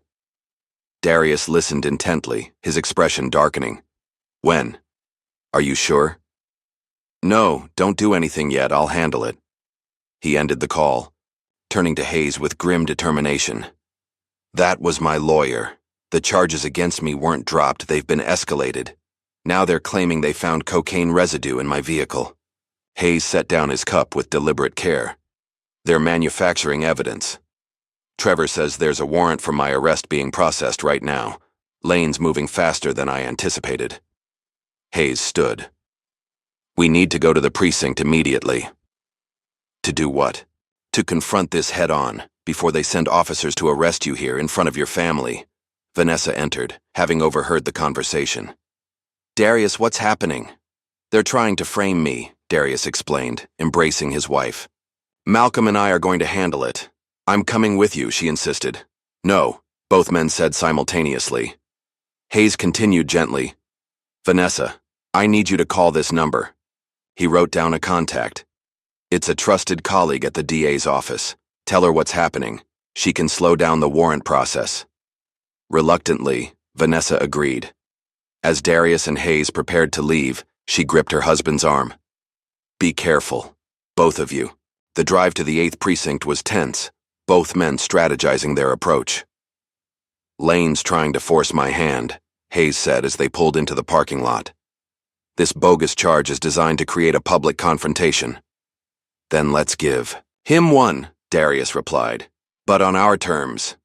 Darius listened intently, his expression darkening. "When? Are you sure?" "No, don't do anything yet, I'll handle it." He ended the call, turning to Hayes with grim determination. "That was my lawyer. The charges against me weren't dropped, they've been escalated. Now they're claiming they found cocaine residue in my vehicle." Hayes set down his cup with deliberate care. "They're manufacturing evidence. Trevor says there's a warrant for my arrest being processed right now. Lane's moving faster than I anticipated." Hayes stood. "We need to go to the precinct immediately." "To do what?" "To confront this head-on, before they send officers to arrest you here in front of your family." Vanessa entered, having overheard the conversation. "Darius, what's happening?" "They're trying to frame me," Darius explained, embracing his wife. "Malcolm and I are going to handle it." "I'm coming with you," she insisted. "No," both men said simultaneously. Hayes continued gently. "Vanessa, I need you to call this number." He wrote down a contact. "It's a trusted colleague at the DA's office. Tell her what's happening. She can slow down the warrant process." Reluctantly, Vanessa agreed. As Darius and Hayes prepared to leave, she gripped her husband's arm. "Be careful, both of you." The drive to the 8th precinct was tense, both men strategizing their approach. "Lane's trying to force my hand," Hayes said as they pulled into the parking lot. "This bogus charge is designed to create a public confrontation." "Then let's give him one," Darius replied. "But on our terms."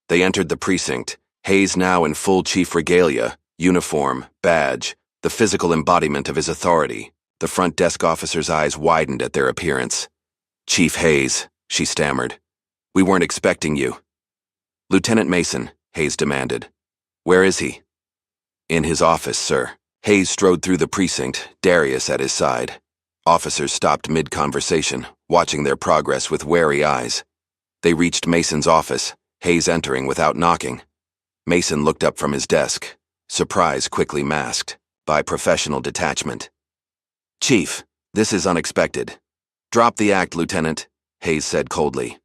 They entered the precinct, Hayes now in full chief regalia, uniform, badge, the physical embodiment of his authority. The front desk officer's eyes widened at their appearance. "Chief Hayes," she stammered. "We weren't expecting you." "Lieutenant Mason," Hayes demanded. "Where is he?" "In his office, sir." Hayes strode through the precinct, Darius at his side. Officers stopped mid-conversation, watching their progress with wary eyes. They reached Mason's office, Hayes entering without knocking. Mason looked up from his desk, surprise quickly masked by professional detachment. "Chief, this is unexpected." "Drop the act, Lieutenant," Hayes said coldly.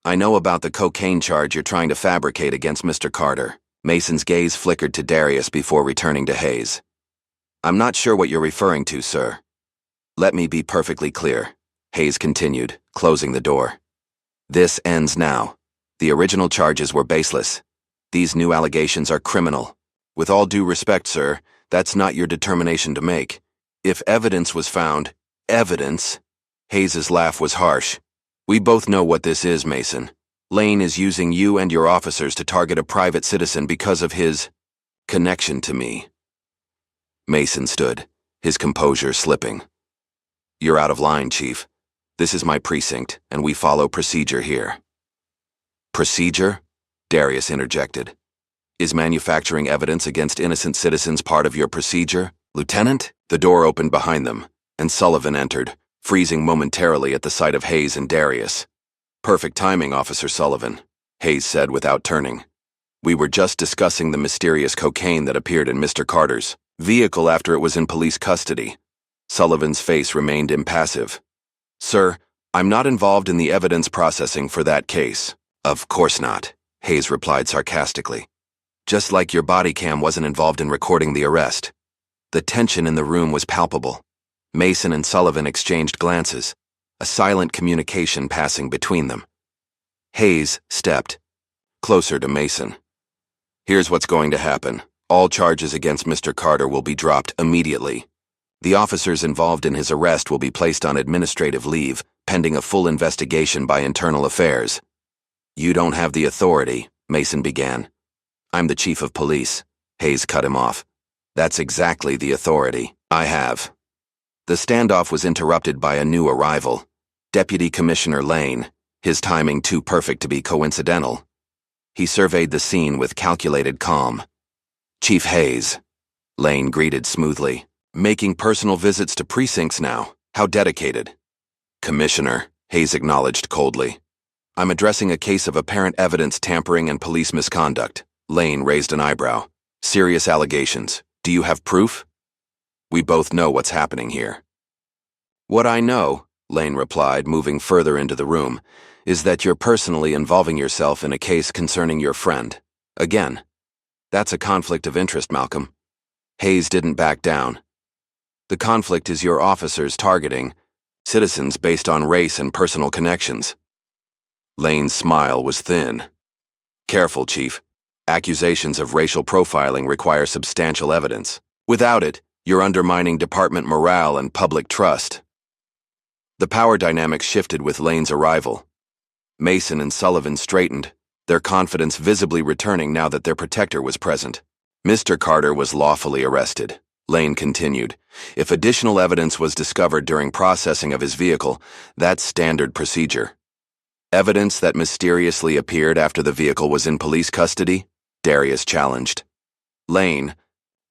"I know about the cocaine charge you're trying to fabricate against Mr. Carter." Mason's gaze flickered to Darius before returning to Hayes. "I'm not sure what you're referring to, sir." "Let me be perfectly clear," Hayes continued, closing the door. "This ends now. The original charges were baseless. These new allegations are criminal. With all due respect, sir, that's not your determination to make. If evidence was found—" "Evidence?" Hayes's laugh was harsh. "We both know what this is, Mason. Lane is using you and your officers to target a private citizen because of his connection to me." Mason stood, his composure slipping. "You're out of line, Chief. This is my precinct, and we follow procedure here." "Procedure?" Darius interjected. "Is manufacturing evidence against innocent citizens part of your procedure, Lieutenant?" The door opened behind them, and Sullivan entered, freezing momentarily at the sight of Hayes and Darius. "Perfect timing, Officer Sullivan," Hayes said without turning. "We were just discussing the mysterious cocaine that appeared in Mr. Carter's vehicle after it was in police custody." Sullivan's face remained impassive. "Sir, I'm not involved in the evidence processing for that case." "Of course not," Hayes replied sarcastically. "Just like your body cam wasn't involved in recording the arrest." The tension in the room was palpable. Mason and Sullivan exchanged glances, a silent communication passing between them. Hayes stepped, closer to Mason. Here's what's going to happen. All charges against Mr. Carter will be dropped immediately. The officers involved in his arrest will be placed on administrative leave, pending a full investigation by Internal Affairs. You don't have the authority, Mason began. I'm the chief of police. Hayes cut him off. That's exactly the authority I have. The standoff was interrupted by a new arrival. Deputy Commissioner Lane, his timing too perfect to be coincidental. He surveyed the scene with calculated calm. Chief Hayes, Lane greeted smoothly. Making personal visits to precincts now. How dedicated. Commissioner, Hayes acknowledged coldly. I'm addressing a case of apparent evidence tampering and police misconduct. Lane raised an eyebrow. Serious allegations. Do you have proof? We both know what's happening here. What I know, Lane replied, moving further into the room, is that you're personally involving yourself in a case concerning your friend. Again. That's a conflict of interest, Malcolm. Hayes didn't back down. The conflict is your officers targeting citizens based on race and personal connections. Lane's smile was thin. Careful, Chief. Accusations of racial profiling require substantial evidence. Without it, you're undermining department morale and public trust. The power dynamics shifted with Lane's arrival. Mason and Sullivan straightened, their confidence visibly returning now that their protector was present. Mr. Carter was lawfully arrested. Lane continued. If additional evidence was discovered during processing of his vehicle, that's standard procedure. Evidence that mysteriously appeared after the vehicle was in police custody? Darius challenged. Lane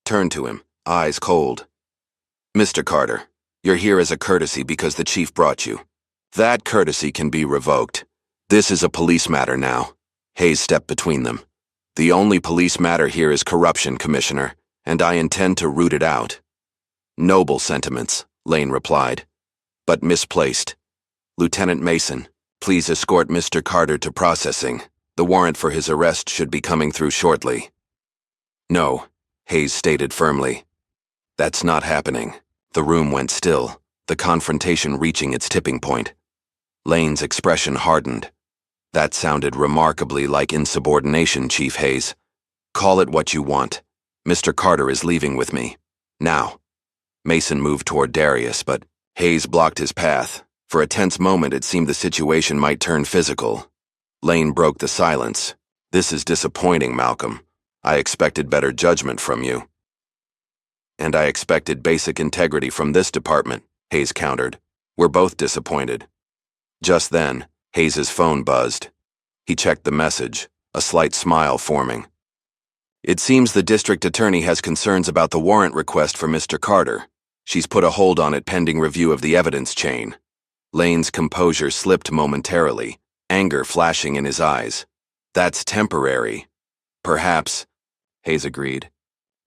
turned to him, eyes cold. Mr. Carter, you're here as a courtesy because the chief brought you. That courtesy can be revoked. This is a police matter now. Hayes stepped between them. The only police matter here is corruption, Commissioner, and I intend to root it out. Noble sentiments, Lane replied, but misplaced. Lieutenant Mason, please escort Mr. Carter to processing. The warrant for his arrest should be coming through shortly. No, Hayes stated firmly. That's not happening. The room went still, the confrontation reaching its tipping point. Lane's expression hardened. That sounded remarkably like insubordination, Chief Hayes. Call it what you want. Mr. Carter is leaving with me. Now. Mason moved toward Darius, but Hayes blocked his path. For a tense moment, it seemed the situation might turn physical. Lane broke the silence. This is disappointing, Malcolm. I expected better judgment from you. And I expected basic integrity from this department, Hayes countered. We're both disappointed. Just then, Hayes's phone buzzed. He checked the message, a slight smile forming. It seems the district attorney has concerns about the warrant request for Mr. Carter. She's put a hold on it pending review of the evidence chain. Lane's composure slipped momentarily, anger flashing in his eyes. That's temporary. Perhaps, Hayes agreed.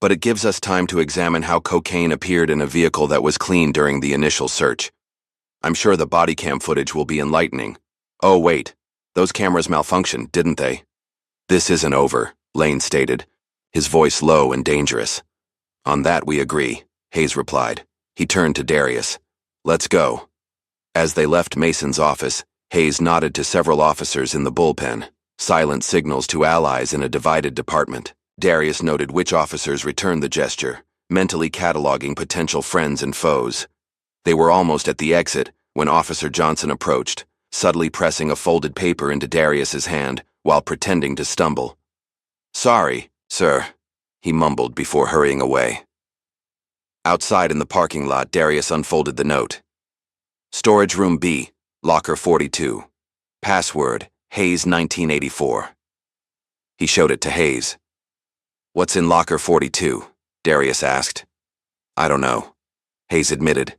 But it gives us time to examine how cocaine appeared in a vehicle that was clean during the initial search. I'm sure the body cam footage will be enlightening. Oh wait, those cameras malfunctioned, didn't they? This isn't over, Lane stated, his voice low and dangerous. On that we agree, Hayes replied. He turned to Darius. Let's go. As they left Mason's office, Hayes nodded to several officers in the bullpen, silent signals to allies in a divided department. Darius noted which officers returned the gesture, mentally cataloging potential friends and foes. They were almost at the exit when Officer Johnson approached, subtly pressing a folded paper into Darius's hand while pretending to stumble. Sorry, sir, he mumbled before hurrying away. Outside in the parking lot, Darius unfolded the note. Storage room B, locker 42. Password, Hayes 1984. He showed it to Hayes. What's in locker 42? Darius asked. I don't know, Hayes admitted.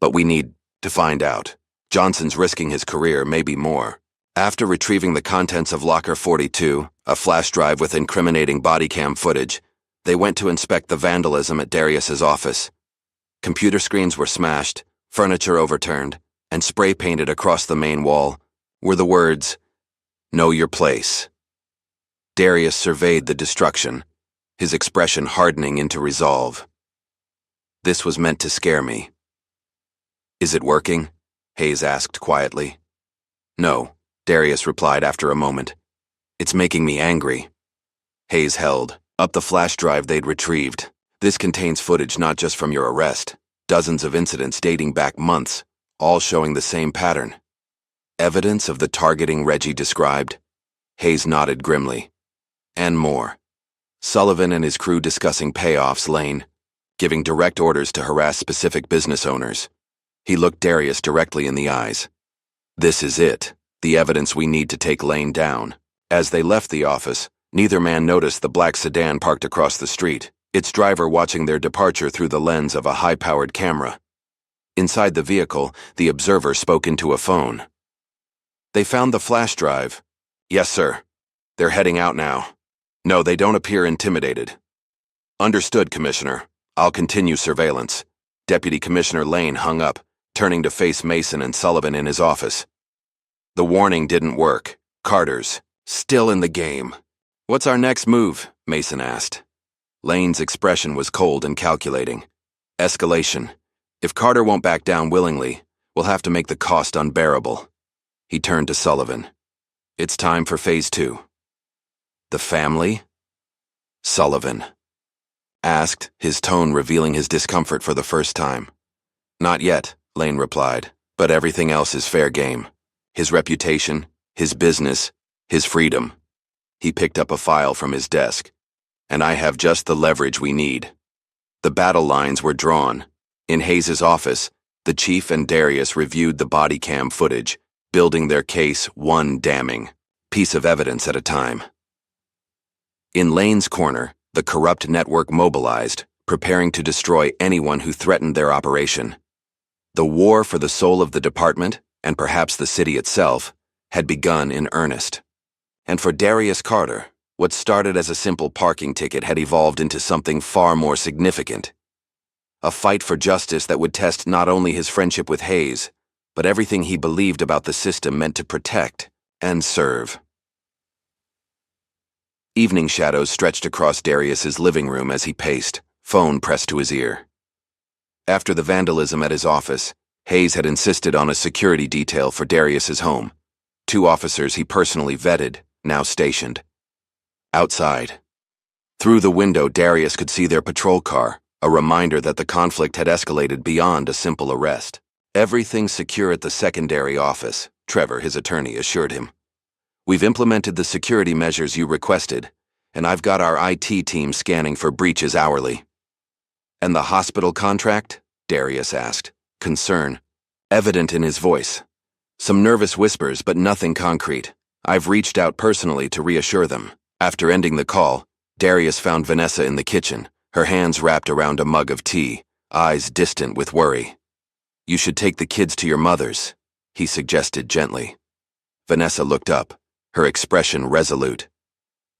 But we need to find out. Johnson's risking his career, maybe more. After retrieving the contents of locker 42, a flash drive with incriminating body cam footage, they went to inspect the vandalism at Darius's office. Computer screens were smashed, furniture overturned, and spray painted across the main wall were the words, "Know your place." Darius surveyed the destruction, his expression hardening into resolve. This was meant to scare me. Is it working? Hayes asked quietly. No, Darius replied after a moment. It's making me angry. Hayes held up the flash drive they'd retrieved. This contains footage not just from your arrest, dozens of incidents dating back months, all showing the same pattern. Evidence of the targeting Reggie described? Hayes nodded grimly. And more. Sullivan and his crew discussing payoffs, Lane, giving direct orders to harass specific business owners. He looked Darius directly in the eyes. This is it, the evidence we need to take Lane down. As they left the office, neither man noticed the black sedan parked across the street, its driver watching their departure through the lens of a high-powered camera. Inside the vehicle, the observer spoke into a phone. They found the flash drive. Yes, sir. They're heading out now. No, they don't appear intimidated. Understood, Commissioner. I'll continue surveillance. Deputy Commissioner Lane hung up, turning to face Mason and Sullivan in his office. The warning didn't work. Carter's still in the game. What's our next move? Mason asked. Lane's expression was cold and calculating. Escalation. If Carter won't back down willingly, we'll have to make the cost unbearable. He turned to Sullivan. It's time for Phase 2. The family? Sullivan asked, his tone revealing his discomfort for the first time. Not yet, Lane replied, but everything else is fair game. His reputation, his business, his freedom. He picked up a file from his desk. And I have just the leverage we need. The battle lines were drawn. In Hayes' office, the chief and Darius reviewed the body cam footage, building their case one damning piece of evidence at a time. In Lane's corner, the corrupt network mobilized, preparing to destroy anyone who threatened their operation. The war for the soul of the department, and perhaps the city itself, had begun in earnest. And for Darius Carter, what started as a simple parking ticket had evolved into something far more significant. A fight for justice that would test not only his friendship with Hayes, but everything he believed about the system meant to protect and serve. Evening shadows stretched across Darius's living room as he paced, phone pressed to his ear. After the vandalism at his office, Hayes had insisted on a security detail for Darius's home. 2 officers he personally vetted, now stationed. Outside. Through the window, Darius could see their patrol car, a reminder that the conflict had escalated beyond a simple arrest. Everything's secure at the secondary office, Trevor, his attorney, assured him. We've implemented the security measures you requested, and I've got our IT team scanning for breaches hourly. And the hospital contract? Darius asked, concern evident in his voice. Some nervous whispers, but nothing concrete. I've reached out personally to reassure them. After ending the call, Darius found Vanessa in the kitchen, her hands wrapped around a mug of tea, eyes distant with worry. You should take the kids to your mother's, he suggested gently. Vanessa looked up, her expression resolute.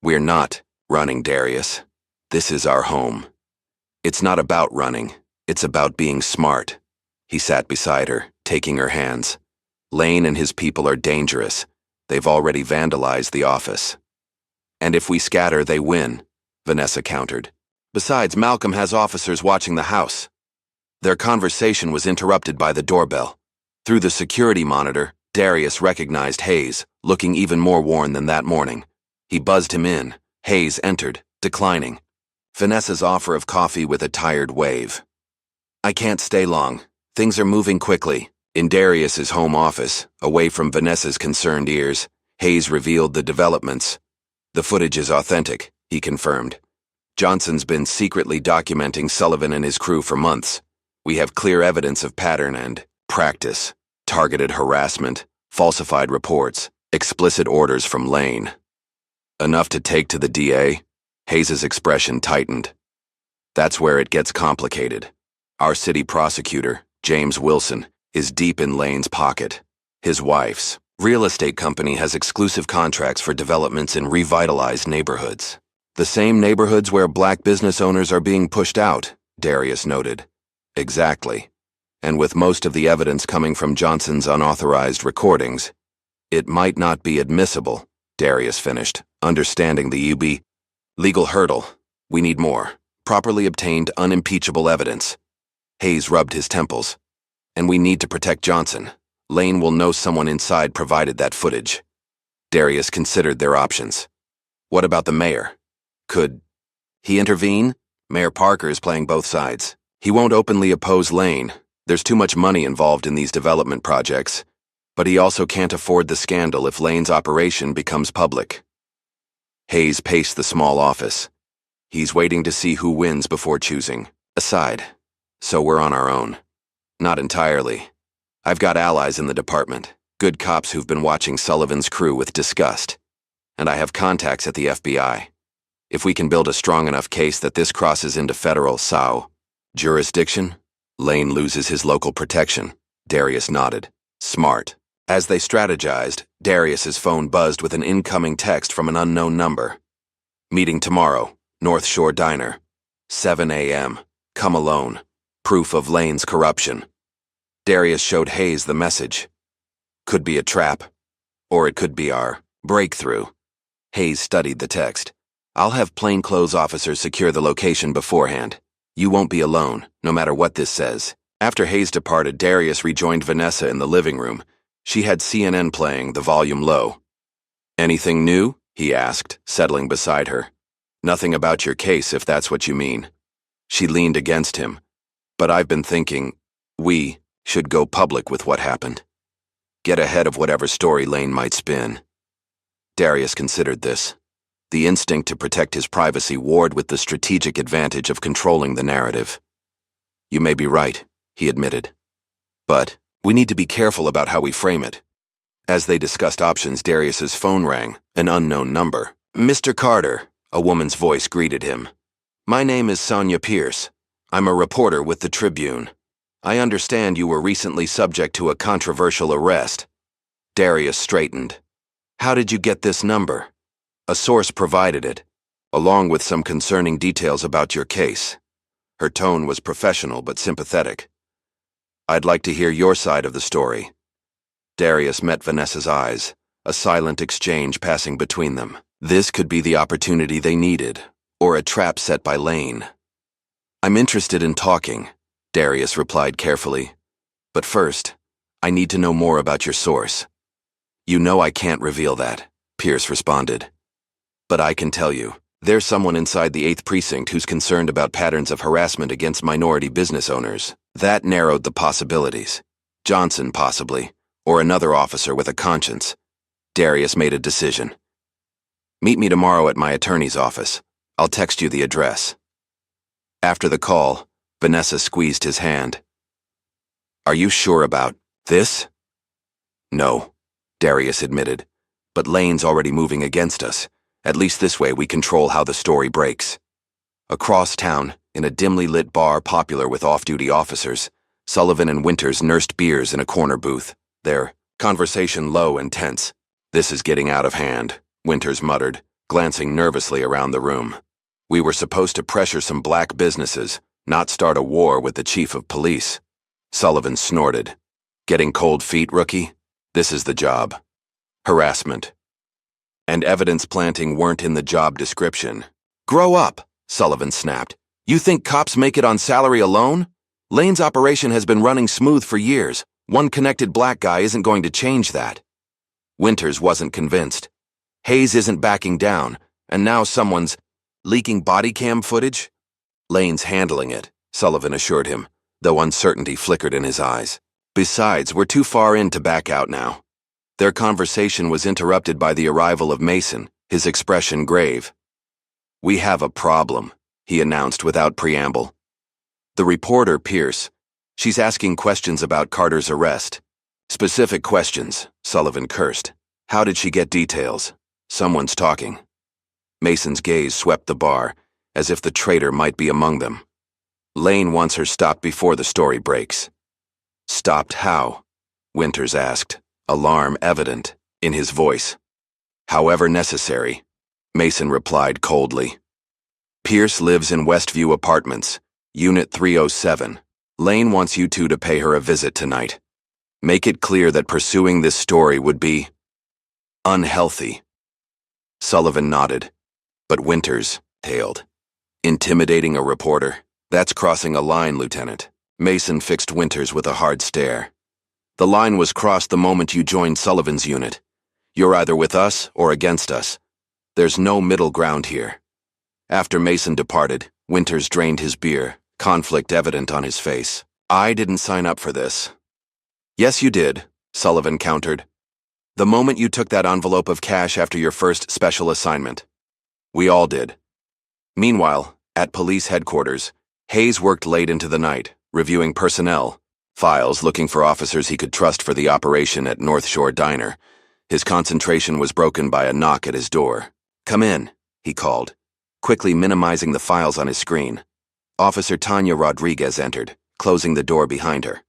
We're not running, Darius. This is our home. It's not about running, it's about being smart. He sat beside her, taking her hands. Lane and his people are dangerous. They've already vandalized the office. And if we scatter, they win, Vanessa countered. Besides, Malcolm has officers watching the house. Their conversation was interrupted by the doorbell. Through the security monitor, Darius recognized Hayes, looking even more worn than that morning. He buzzed him in. Hayes entered, declining. Vanessa's offer of coffee with a tired wave. I can't stay long. Things are moving quickly. In Darius's home office, away from Vanessa's concerned ears, Hayes revealed the developments. The footage is authentic, he confirmed. Johnson's been secretly documenting Sullivan and his crew for months. We have clear evidence of pattern and practice, targeted harassment, falsified reports, explicit orders from Lane. Enough to take to the DA? Hayes' expression tightened. That's where it gets complicated. Our city prosecutor, James Wilson, is deep in Lane's pocket. His wife's real estate company has exclusive contracts for developments in revitalized neighborhoods. The same neighborhoods where black business owners are being pushed out, Darius noted. Exactly. And with most of the evidence coming from Johnson's unauthorized recordings, it might not be admissible, Darius finished, understanding the UB legal hurdle. We need more. Properly obtained, unimpeachable evidence. Hayes rubbed his temples. And we need to protect Johnson. Lane will know someone inside provided that footage. Darius considered their options. What about the mayor? Could he intervene? Mayor Parker is playing both sides. He won't openly oppose Lane. There's too much money involved in these development projects. But he also can't afford the scandal if Lane's operation becomes public. Hayes paced the small office. He's waiting to see who wins before choosing a side. So we're on our own. Not entirely. I've got allies in the department, good cops who've been watching Sullivan's crew with disgust. And I have contacts at the FBI. If we can build a strong enough case that this crosses into federal SAU jurisdiction, Lane loses his local protection. Darius nodded. Smart. As they strategized, Darius's phone buzzed with an incoming text from an unknown number. Meeting tomorrow, North Shore Diner. 7 a.m. Come alone. Proof of Lane's corruption. Darius showed Hayes the message. Could be a trap. Or it could be our breakthrough. Hayes studied the text. I'll have plainclothes officers secure the location beforehand. You won't be alone, no matter what this says. After Hayes departed, Darius rejoined Vanessa in the living room. She had CNN playing, the volume low. Anything new? He asked, settling beside her. Nothing about your case, if that's what you mean. She leaned against him. But I've been thinking, we should go public with what happened. Get ahead of whatever story Lane might spin. Darius considered this. The instinct to protect his privacy warred with the strategic advantage of controlling the narrative. You may be right, he admitted. But we need to be careful about how we frame it. As they discussed options, Darius's phone rang, an unknown number. Mr. Carter, a woman's voice greeted him. My name is Sonia Pierce. I'm a reporter with the Tribune. I understand you were recently subject to a controversial arrest. Darius straightened. How did you get this number? A source provided it, along with some concerning details about your case. Her tone was professional but sympathetic. I'd like to hear your side of the story. Darius met Vanessa's eyes, a silent exchange passing between them. This could be the opportunity they needed, or a trap set by Lane. I'm interested in talking, Darius replied carefully. But first, I need to know more about your source. You know I can't reveal that, Pierce responded. But I can tell you, there's someone inside the 8th Precinct who's concerned about patterns of harassment against minority business owners. That narrowed the possibilities. Johnson, possibly, or another officer with a conscience. Darius made a decision. Meet me tomorrow at my attorney's office. I'll text you the address. After the call, Vanessa squeezed his hand. Are you sure about this? No, Darius admitted. But Lane's already moving against us. At least this way we control how the story breaks. Across town, in a dimly lit bar popular with off-duty officers, Sullivan and Winters nursed beers in a corner booth, their conversation low and tense. This is getting out of hand, Winters muttered, glancing nervously around the room. We were supposed to pressure some black businesses, not start a war with the chief of police. Sullivan snorted. Getting cold feet, rookie? This is the job. Harassment. And evidence planting weren't in the job description. Grow up, Sullivan snapped. You think cops make it on salary alone? Lane's operation has been running smooth for years. One connected black guy isn't going to change that. Winters wasn't convinced. Hayes isn't backing down, and now someone's leaking body cam footage? Lane's handling it, Sullivan assured him, though uncertainty flickered in his eyes. Besides, we're too far in to back out now. Their conversation was interrupted by the arrival of Mason, his expression grave. We have a problem, he announced without preamble. The reporter, Pierce. She's asking questions about Carter's arrest. Specific questions, Sullivan cursed. How did she get details? Someone's talking. Mason's gaze swept the bar, as if the traitor might be among them. Lane wants her stopped before the story breaks. Stopped how? Winters asked, alarm evident in his voice. However necessary, Mason replied coldly. Pierce lives in Westview Apartments, Unit 307. Lane wants you two to pay her a visit tonight. Make it clear that pursuing this story would be unhealthy. Sullivan nodded, but Winters tailed. Intimidating a reporter? That's crossing a line, Lieutenant. Mason fixed Winters with a hard stare. The line was crossed the moment you joined Sullivan's unit. You're either with us or against us. There's no middle ground here. After Mason departed, Winters drained his beer, conflict evident on his face. I didn't sign up for this. Yes, you did, Sullivan countered. The moment you took that envelope of cash after your first special assignment. We all did. Meanwhile, at police headquarters, Hayes worked late into the night, reviewing personnel files looking for officers he could trust for the operation at North Shore Diner. His concentration was broken by a knock at his door. Come in, he called, quickly minimizing the files on his screen. Officer Tanya Rodriguez entered, closing the door behind her.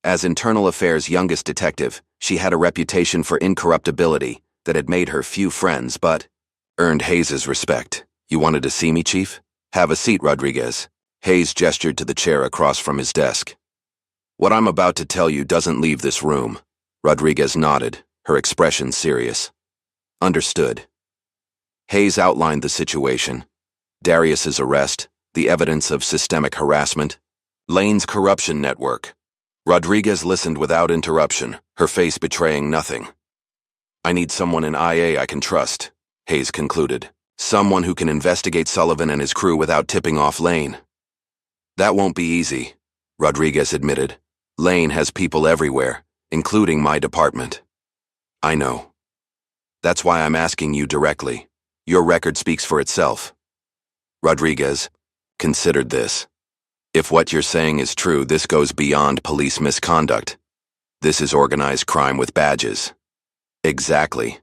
As Internal Affairs' youngest detective, she had a reputation for incorruptibility that had made her few friends but earned Hayes' respect. You wanted to see me, Chief? Have a seat, Rodriguez. Hayes gestured to the chair across from his desk. What I'm about to tell you doesn't leave this room. Rodriguez nodded, her expression serious. Understood. Hayes outlined the situation. Darius's arrest, the evidence of systemic harassment, Lane's corruption network. Rodriguez listened without interruption, her face betraying nothing. I need someone in IA I can trust, Hayes concluded. Someone who can investigate Sullivan and his crew without tipping off Lane. That won't be easy, Rodriguez admitted. Lane has people everywhere, including my department. I know. That's why I'm asking you directly. Your record speaks for itself. Rodriguez considered this. If what you're saying is true, this goes beyond police misconduct. This is organized crime with badges. Exactly.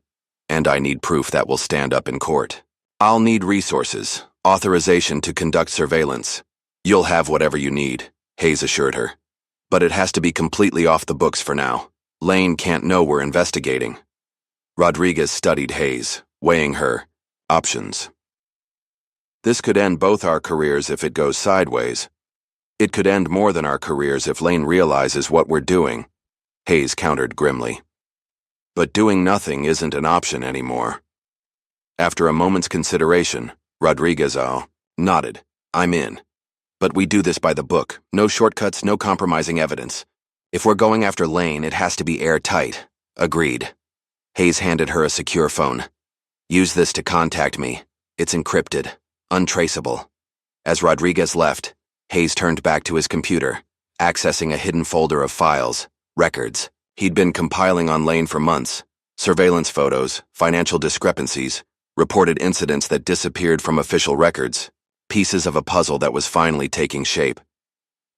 And I need proof that will stand up in court. I'll need resources, authorization to conduct surveillance. You'll have whatever you need, Hayes assured her. But it has to be completely off the books for now. Lane can't know we're investigating. Rodriguez studied Hayes, weighing her options. This could end both our careers if it goes sideways. It could end more than our careers if Lane realizes what we're doing, Hayes countered grimly. But doing nothing isn't an option anymore. After a moment's consideration, Rodriguez nodded. I'm in. But we do this by the book. No shortcuts, no compromising evidence. If we're going after Lane, it has to be airtight. Agreed. Hayes handed her a secure phone. Use this to contact me. It's encrypted, untraceable. As Rodriguez left, Hayes turned back to his computer, accessing a hidden folder of files, records. He'd been compiling on Lane for months. Surveillance photos, financial discrepancies, reported incidents that disappeared from official records, pieces of a puzzle that was finally taking shape.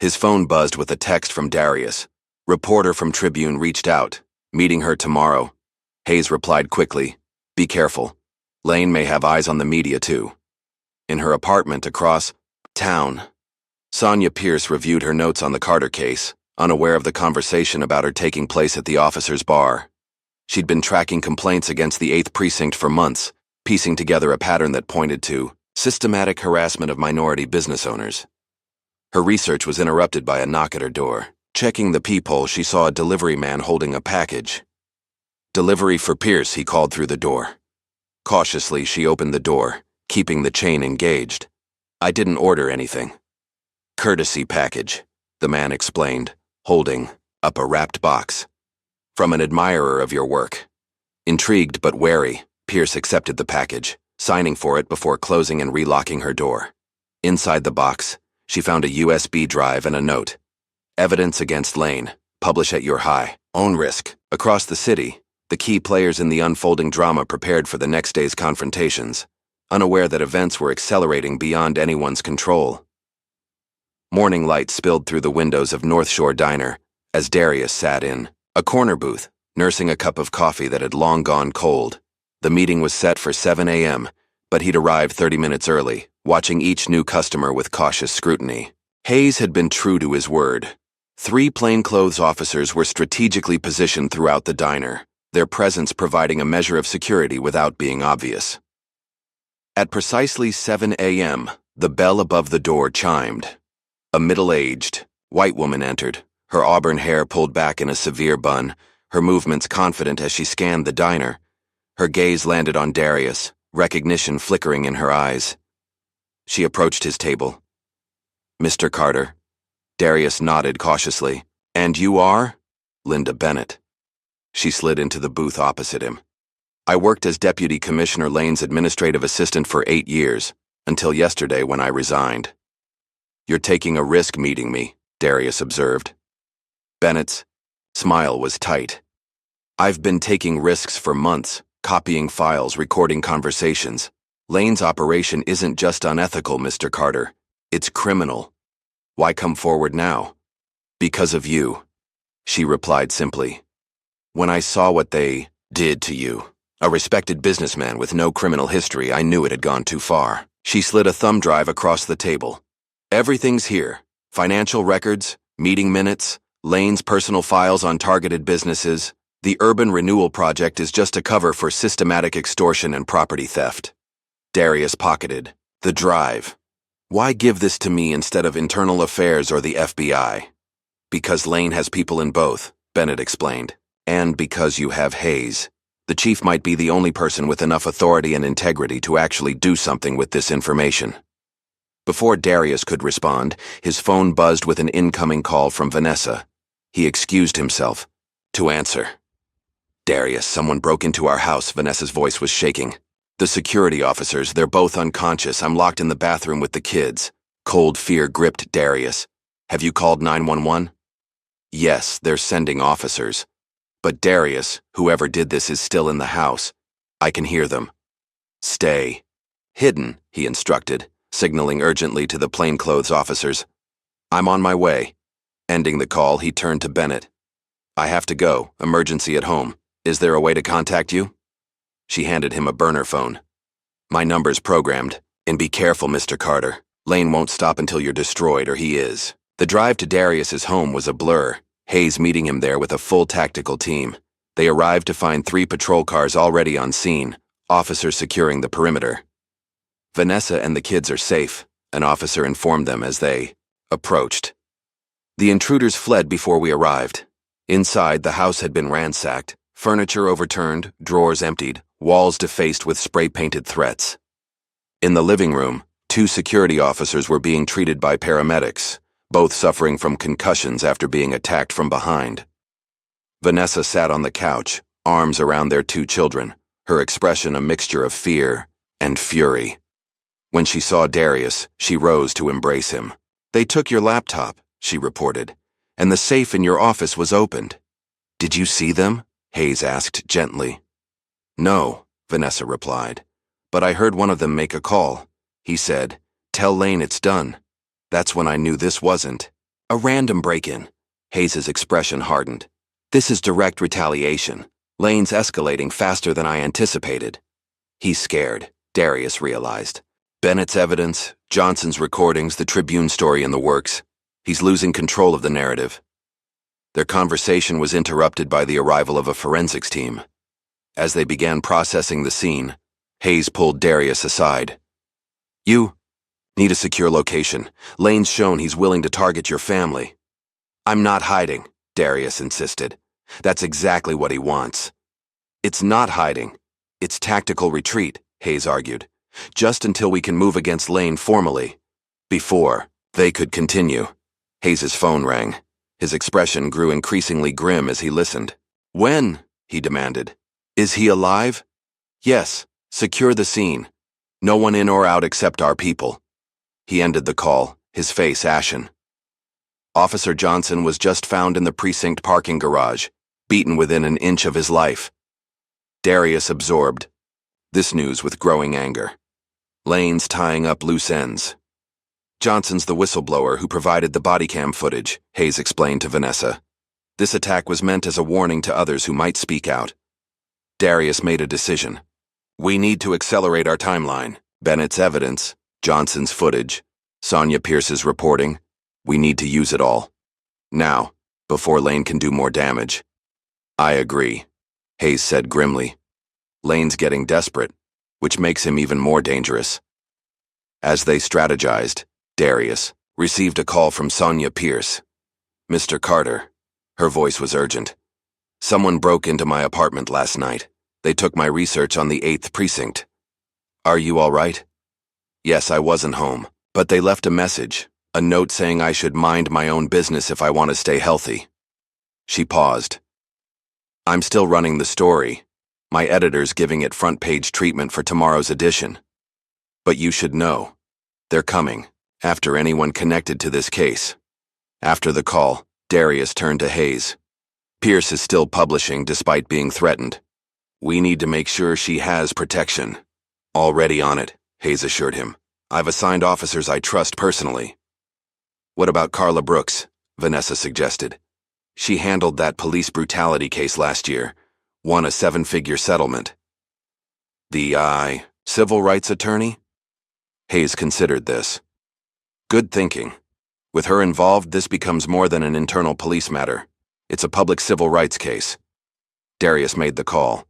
His phone buzzed with a text from Darius. Reporter from Tribune reached out, meeting her tomorrow. Hayes replied quickly, be careful. Lane may have eyes on the media too. In her apartment across town, Sonia Pierce reviewed her notes on the Carter case, unaware of the conversation about her taking place at the officer's bar. She'd been tracking complaints against the 8th Precinct for months, piecing together a pattern that pointed to systematic harassment of minority business owners. Her research was interrupted by a knock at her door. Checking the peephole, she saw a delivery man holding a package. Delivery for Pierce, he called through the door. Cautiously, she opened the door, keeping the chain engaged. I didn't order anything. Courtesy package, the man explained, holding up a wrapped box. From an admirer of your work. Intrigued but wary, Pierce accepted the package, signing for it before closing and relocking her door. Inside the box, she found a USB drive and a note. Evidence against Lane. Publish at your own risk. Across the city, the key players in the unfolding drama prepared for the next day's confrontations, unaware that events were accelerating beyond anyone's control. Morning light spilled through the windows of North Shore Diner as Darius sat in a corner booth, nursing a cup of coffee that had long gone cold. The meeting was set for 7 a.m., but he'd arrived 30 minutes early, watching each new customer with cautious scrutiny. Hayes had been true to his word. 3 plainclothes officers were strategically positioned throughout the diner, their presence providing a measure of security without being obvious. At precisely 7 a.m., the bell above the door chimed. A middle-aged, white woman entered, her auburn hair pulled back in a severe bun, her movements confident as she scanned the diner. Her gaze landed on Darius, recognition flickering in her eyes. She approached his table. Mr. Carter. Darius nodded cautiously. And you are? Linda Bennett. She slid into the booth opposite him. I worked as Deputy Commissioner Lane's administrative assistant for 8 years, until yesterday when I resigned. You're taking a risk meeting me, Darius observed. Bennett's smile was tight. I've been taking risks for months, copying files, recording conversations. Lane's operation isn't just unethical, Mr. Carter. It's criminal. Why come forward now? Because of you, she replied simply. When I saw what they did to you, a respected businessman with no criminal history, I knew it had gone too far. She slid a thumb drive across the table. Everything's here. Financial records, meeting minutes, Lane's personal files on targeted businesses. The Urban Renewal Project is just a cover for systematic extortion and property theft. Darius pocketed the drive. Why give this to me instead of Internal Affairs or the FBI? Because Lane has people in both, Bennett explained. And because you have Hayes. The chief might be the only person with enough authority and integrity to actually do something with this information. Before Darius could respond, his phone buzzed with an incoming call from Vanessa. He excused himself to answer. Darius, someone broke into our house, Vanessa's voice was shaking. The security officers, they're both unconscious. I'm locked in the bathroom with the kids. Cold fear gripped Darius. Have you called 911? Yes, they're sending officers. But Darius, whoever did this, is still in the house. I can hear them. Stay hidden, he instructed, signaling urgently to the plainclothes officers. I'm on my way. Ending the call, he turned to Bennett. I have to go. Emergency at home. Is there a way to contact you? She handed him a burner phone. My number's programmed. And be careful, Mr. Carter. Lane won't stop until you're destroyed, or he is. The drive to Darius's home was a blur. Hayes meeting him there with a full tactical team. They arrived to find 3 patrol cars already on scene, officers securing the perimeter. Vanessa and the kids are safe, an officer informed them as they approached. The intruders fled before we arrived. Inside, the house had been ransacked, furniture overturned, drawers emptied, walls defaced with spray-painted threats. In the living room, 2 security officers were being treated by paramedics, both suffering from concussions after being attacked from behind. Vanessa sat on the couch, arms around their 2 children, her expression a mixture of fear and fury. When she saw Darius, she rose to embrace him. They took your laptop, she reported, and the safe in your office was opened. Did you see them? Hayes asked gently. No, Vanessa replied, but I heard one of them make a call. He said, tell Lane it's done. That's when I knew this wasn't a random break-in. Hayes' expression hardened. This is direct retaliation. Lane's escalating faster than I anticipated. He's scared, Darius realized. Bennett's evidence, Johnson's recordings, the Tribune story in the works. He's losing control of the narrative. Their conversation was interrupted by the arrival of a forensics team. As they began processing the scene, Hayes pulled Darius aside. You need a secure location. Lane's shown he's willing to target your family. I'm not hiding, Darius insisted. That's exactly what he wants. It's not hiding. It's tactical retreat, Hayes argued. Just until we can move against Lane formally. Before they could continue. Hayes' phone rang. His expression grew increasingly grim as he listened. When? He demanded. Is he alive? Yes. Secure the scene. No one in or out except our people. He ended the call, his face ashen. Officer Johnson was just found in the precinct parking garage, beaten within an inch of his life. Darius absorbed this news with growing anger. Lane's tying up loose ends. Johnson's the whistleblower who provided the body cam footage, Hayes explained to Vanessa. This attack was meant as a warning to others who might speak out. Darius made a decision. We need to accelerate our timeline. Bennett's evidence, Johnson's footage, Sonia Pierce's reporting. We need to use it all. Now, before Lane can do more damage. I agree, Hayes said grimly. Lane's getting desperate, which makes him even more dangerous. As they strategized, Darius received a call from Sonia Pierce. Mr. Carter. Her voice was urgent. Someone broke into my apartment last night. They took my research on the 8th precinct. Are you all right? Yes, I wasn't home, but they left a message, a note saying I should mind my own business if I want to stay healthy. She paused. I'm still running the story, My editor's giving it front-page treatment for tomorrow's edition. But you should know. They're coming, after anyone connected to this case. After the call, Darius turned to Hayes. Pierce is still publishing despite being threatened. We need to make sure she has protection. Already on it, Hayes assured him. I've assigned officers I trust personally. What about Carla Brooks? Vanessa suggested. She handled that police brutality case last year, won a 7-figure settlement. The civil rights attorney? Hayes considered this. Good thinking. With her involved, this becomes more than an internal police matter. It's a public civil rights case. Darius made the call.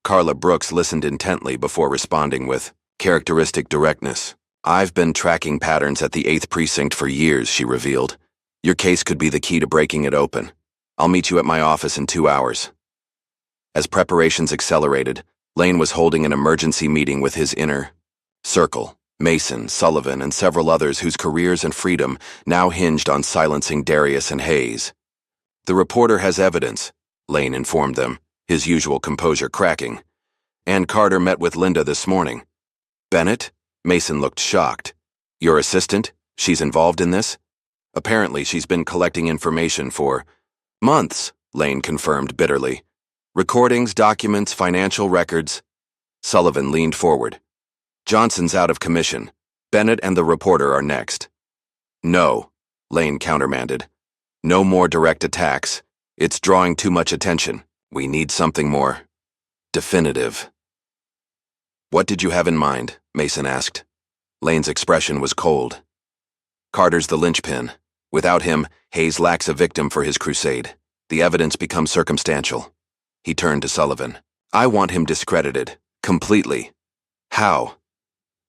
Carla Brooks listened intently before responding with characteristic directness. I've been tracking patterns at the 8th Precinct for years, she revealed. Your case could be the key to breaking it open. I'll meet you at my office in 2 hours. As preparations accelerated, Lane was holding an emergency meeting with his inner circle. Mason, Sullivan, and several others whose careers and freedom now hinged on silencing Darius and Hayes. The reporter has evidence, Lane informed them, his usual composure cracking. Ann Carter met with Linda this morning. Bennett? Mason looked shocked. Your assistant? She's involved in this? Apparently she's been collecting information for months, Lane confirmed bitterly. Recordings, documents, financial records. Sullivan leaned forward. Johnson's out of commission. Bennett and the reporter are next. No, Lane countermanded. No more direct attacks. It's drawing too much attention. We need something more definitive. What did you have in mind? Mason asked. Lane's expression was cold. Carter's the linchpin. Without him, Hayes lacks a victim for his crusade. The evidence becomes circumstantial. He turned to Sullivan. I want him discredited. Completely. How?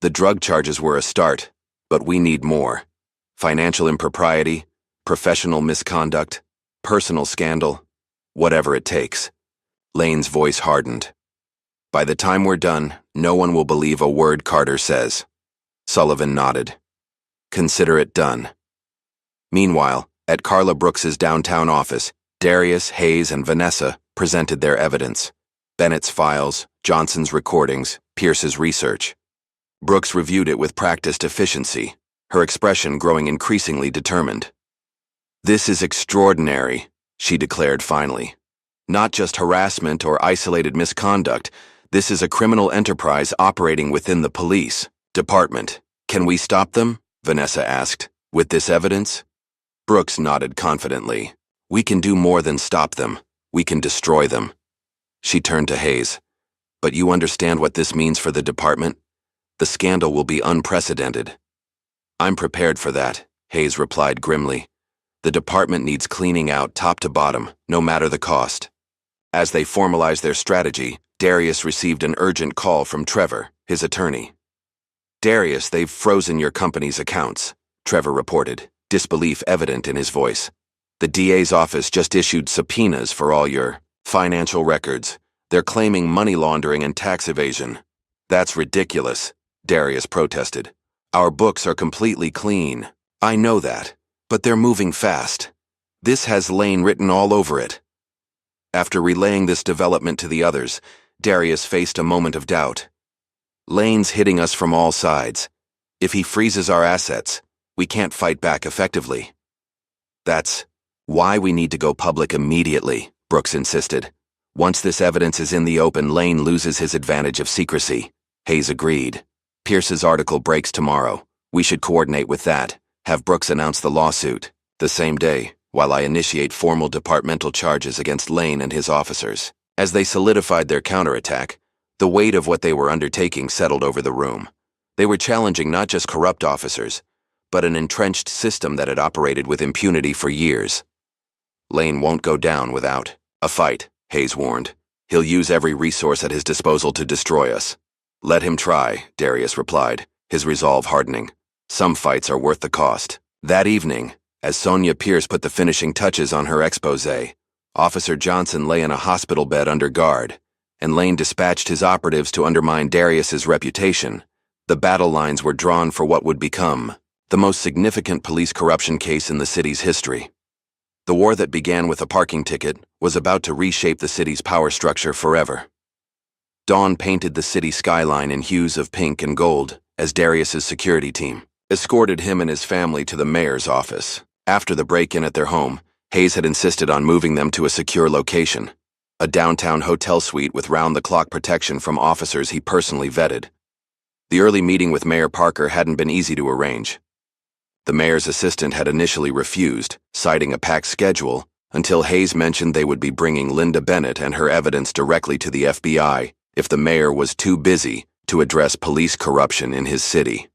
The drug charges were a start, but we need more. Financial impropriety, professional misconduct, personal scandal, whatever it takes. Lane's voice hardened. By the time we're done, no one will believe a word Carter says. Sullivan nodded. Consider it done. Meanwhile, at Carla Brooks's downtown office, Darius, Hayes, and Vanessa presented their evidence. Bennett's files, Johnson's recordings, Pierce's research. Brooks reviewed it with practiced efficiency, her expression growing increasingly determined. This is extraordinary, she declared finally. Not just harassment or isolated misconduct, this is a criminal enterprise operating within the police department. Can we stop them? Vanessa asked. With this evidence? Brooks nodded confidently. We can do more than stop them. We can destroy them. She turned to Hayes. But you understand what this means for the department? The scandal will be unprecedented. I'm prepared for that, Hayes replied grimly. The department needs cleaning out top to bottom, no matter the cost. As they formalized their strategy, Darius received an urgent call from Trevor, his attorney. Darius, they've frozen your company's accounts, Trevor reported, disbelief evident in his voice. The DA's office just issued subpoenas for all your financial records. They're claiming money laundering and tax evasion. That's ridiculous, Darius protested. Our books are completely clean. I know that, but they're moving fast. This has Lane written all over it. After relaying this development to the others, Darius faced a moment of doubt. Lane's hitting us from all sides. If he freezes our assets, we can't fight back effectively. That's why we need to go public immediately, Brooks insisted. Once this evidence is in the open, Lane loses his advantage of secrecy. Hayes agreed. Pierce's article breaks tomorrow. We should coordinate with that. Have Brooks announce the lawsuit the same day, while I initiate formal departmental charges against Lane and his officers. As they solidified their counterattack, the weight of what they were undertaking settled over the room. They were challenging not just corrupt officers, but an entrenched system that had operated with impunity for years. Lane won't go down without a fight, Hayes warned. He'll use every resource at his disposal to destroy us. Let him try, Darius replied, his resolve hardening. Some fights are worth the cost. That evening, as Sonia Pierce put the finishing touches on her exposé, Officer Johnson lay in a hospital bed under guard, and Lane dispatched his operatives to undermine Darius's reputation. The battle lines were drawn for what would become the most significant police corruption case in the city's history. The war that began with a parking ticket was about to reshape the city's power structure forever. Dawn painted the city skyline in hues of pink and gold as Darius's security team escorted him and his family to the mayor's office. After the break-in at their home, Hayes had insisted on moving them to a secure location, a downtown hotel suite with round-the-clock protection from officers he personally vetted. The early meeting with Mayor Parker hadn't been easy to arrange. The mayor's assistant had initially refused, citing a packed schedule, until Hayes mentioned they would be bringing Linda Bennett and her evidence directly to the FBI if the mayor was too busy to address police corruption in his city.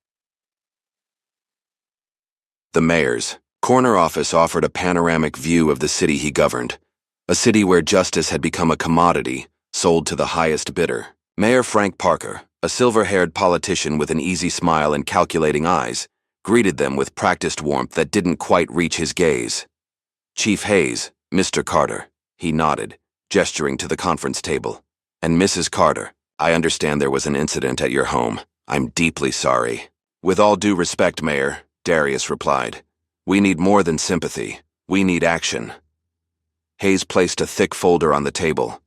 The mayor's corner office offered a panoramic view of the city he governed, a city where justice had become a commodity, sold to the highest bidder. Mayor Frank Parker, a silver-haired politician with an easy smile and calculating eyes, greeted them with practiced warmth that didn't quite reach his gaze. "Chief Hayes, Mr. Carter," he nodded, gesturing to the conference table. "And Mrs. Carter, I understand there was an incident at your home. I'm deeply sorry." "With all due respect, Mayor," Darius replied, "we need more than sympathy. We need action." Hayes placed a thick folder on the table.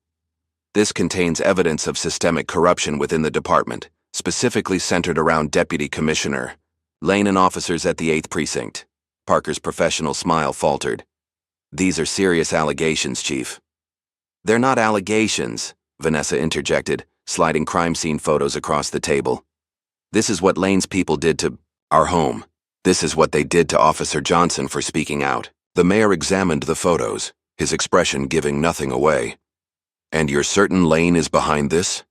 "This contains evidence of systemic corruption within the department, specifically centered around Deputy Commissioner Lane and officers at the 8th Precinct." Parker's professional smile faltered. "These are serious allegations, Chief." "They're not allegations," Vanessa interjected, sliding crime scene photos across the table. "This is what Lane's people did to our home. This is what they did to Officer Johnson for speaking out." The mayor examined the photos, his expression giving nothing away. "And you're certain Lane is behind this?"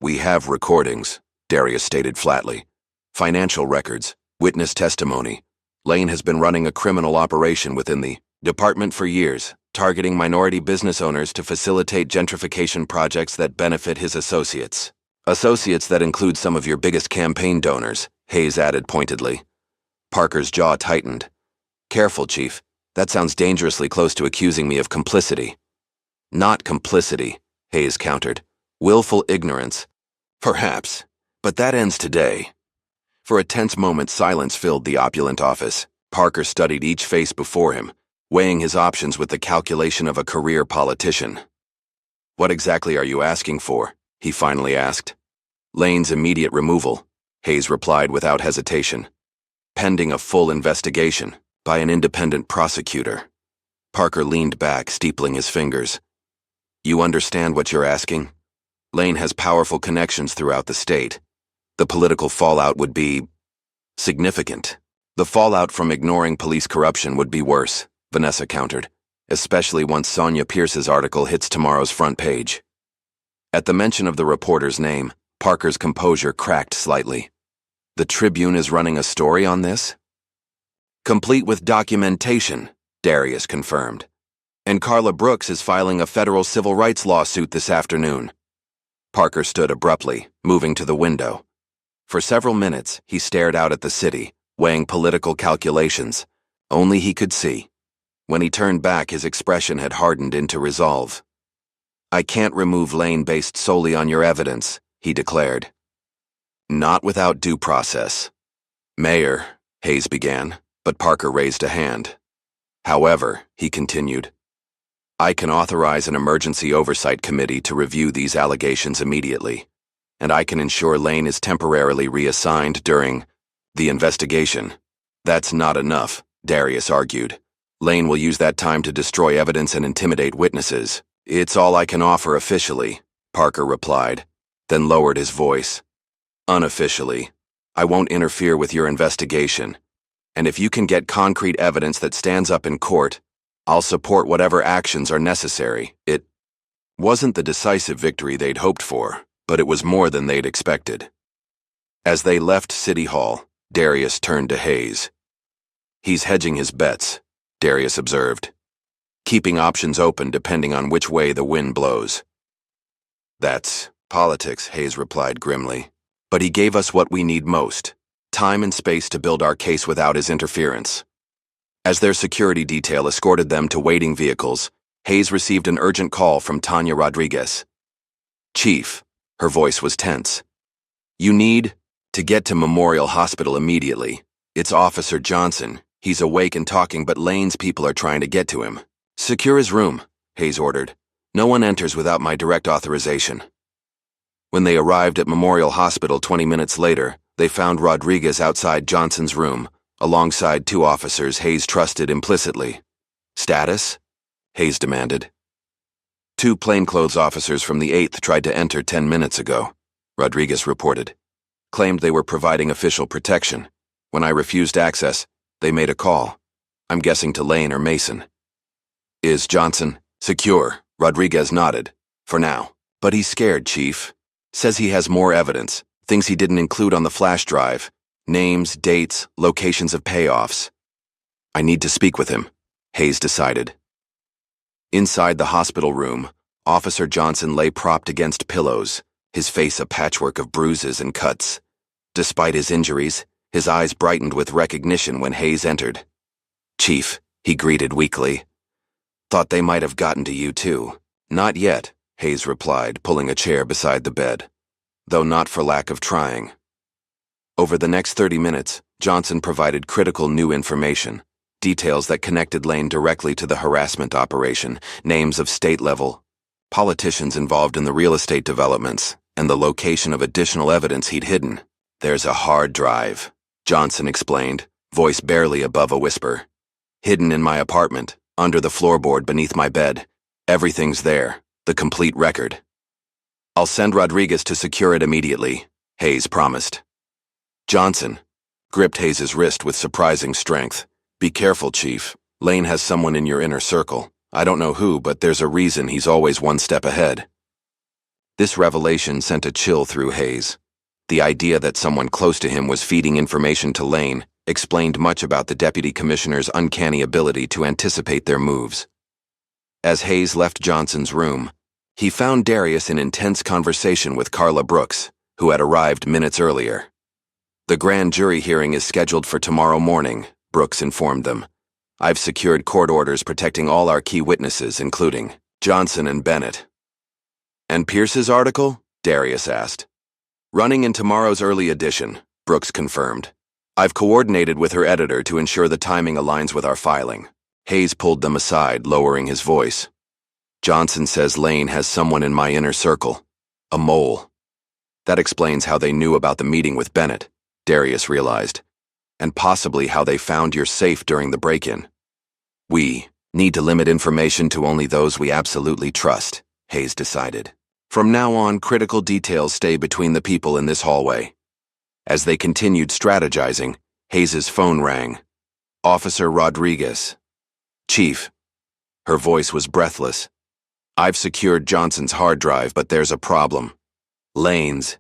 "We have recordings," Darius stated flatly. "Financial records, witness testimony. Lane has been running a criminal operation within the department for years, targeting minority business owners to facilitate gentrification projects that benefit his associates. Associates that include some of your biggest campaign donors," Hayes added pointedly. Parker's jaw tightened. "Careful, Chief. That sounds dangerously close to accusing me of complicity." "Not complicity," Hayes countered. "Willful ignorance. Perhaps. But that ends today." For a tense moment, silence filled the opulent office. Parker studied each face before him, weighing his options with the calculation of a career politician. "What exactly are you asking for?" he finally asked. "Lane's immediate removal," Hayes replied without hesitation. "Pending a full investigation by an independent prosecutor." Parker leaned back, steepling his fingers. "You understand what you're asking? Lane has powerful connections throughout the state. The political fallout would be significant. The fallout from ignoring police corruption would be worse," Vanessa countered, "especially once Sonia Pierce's article hits tomorrow's front page." At the mention of the reporter's name, Parker's composure cracked slightly. "The Tribune is running a story on this?" "Complete with documentation," Darius confirmed. "And Carla Brooks is filing a federal civil rights lawsuit this afternoon." Parker stood abruptly, moving to the window. For several minutes, he stared out at the city, weighing political calculations. Only he could see. When he turned back, his expression had hardened into resolve. "I can't remove Lane based solely on your evidence," he declared. "Not without due process." "Mayor," Hayes began, but Parker raised a hand. "However," he continued, "I can authorize an emergency oversight committee to review these allegations immediately, and I can ensure Lane is temporarily reassigned during the investigation." "That's not enough," Darius argued. "Lane will use that time to destroy evidence and intimidate witnesses." "It's all I can offer officially," Parker replied, then lowered his voice. "Unofficially, I won't interfere with your investigation, and if you can get concrete evidence that stands up in court, I'll support whatever actions are necessary." It wasn't the decisive victory they'd hoped for, but it was more than they'd expected. As they left City Hall, Darius turned to Hayes. "He's hedging his bets," Darius observed, "keeping options open depending on which way the wind blows." "That's politics," Hayes replied grimly. "But he gave us what we need most, time and space to build our case without his interference." As their security detail escorted them to waiting vehicles, Hayes received an urgent call from Tanya Rodriguez. "Chief," her voice was tense, "you need to get to Memorial Hospital immediately. It's Officer Johnson. He's awake and talking, but Lane's people are trying to get to him." "Secure his room," Hayes ordered. "No one enters without my direct authorization." When they arrived at Memorial Hospital 20 minutes later, they found Rodriguez outside Johnson's room, alongside two officers Hayes trusted implicitly. "Status?" Hayes demanded. "Two plainclothes officers from the 8th tried to enter 10 minutes ago," Rodriguez reported. "Claimed they were providing official protection. When I refused access, they made a call. I'm guessing to Lane or Mason." "Is Johnson secure?" Rodriguez nodded. "For now. But he's scared, Chief. Says he has more evidence, things he didn't include on the flash drive. Names, dates, locations of payoffs." "I need to speak with him," Hayes decided. Inside the hospital room, Officer Johnson lay propped against pillows, his face a patchwork of bruises and cuts. Despite his injuries, his eyes brightened with recognition when Hayes entered. "Chief," he greeted weakly. "Thought they might have gotten to you too." "Not yet," Hayes replied, pulling a chair beside the bed. "Though not for lack of trying." Over the next 30 minutes, Johnson provided critical new information, details that connected Lane directly to the harassment operation, names of state-level politicians involved in the real estate developments, and the location of additional evidence he'd hidden. "There's a hard drive," Johnson explained, voice barely above a whisper. "Hidden in my apartment, under the floorboard beneath my bed. Everything's there, the complete record." "I'll send Rodriguez to secure it immediately," Hayes promised. Johnson gripped Hayes' wrist with surprising strength. "Be careful, Chief. Lane has someone in your inner circle. I don't know who, but there's a reason he's always one step ahead." This revelation sent a chill through Hayes. The idea that someone close to him was feeding information to Lane explained much about the deputy commissioner's uncanny ability to anticipate their moves. As Hayes left Johnson's room, he found Darius in intense conversation with Carla Brooks, who had arrived minutes earlier. "The grand jury hearing is scheduled for tomorrow morning," Brooks informed them. "I've secured court orders protecting all our key witnesses, including Johnson and Bennett." "And Pierce's article?" Darius asked. "Running in tomorrow's early edition," Brooks confirmed. "I've coordinated with her editor to ensure the timing aligns with our filing." Hayes pulled them aside, lowering his voice. "Johnson says Lane has someone in my inner circle. A mole." That explains how they knew about the meeting with Bennett, Darius realized, and possibly how they found your safe during the break-in. "We need to limit information to only those we absolutely trust," Hayes decided. "From now on, critical details stay between the people in this hallway." As they continued strategizing, Hayes' phone rang. "Officer Rodriguez." "Chief." Her voice was breathless. "I've secured Johnson's hard drive, but there's a problem. Lane's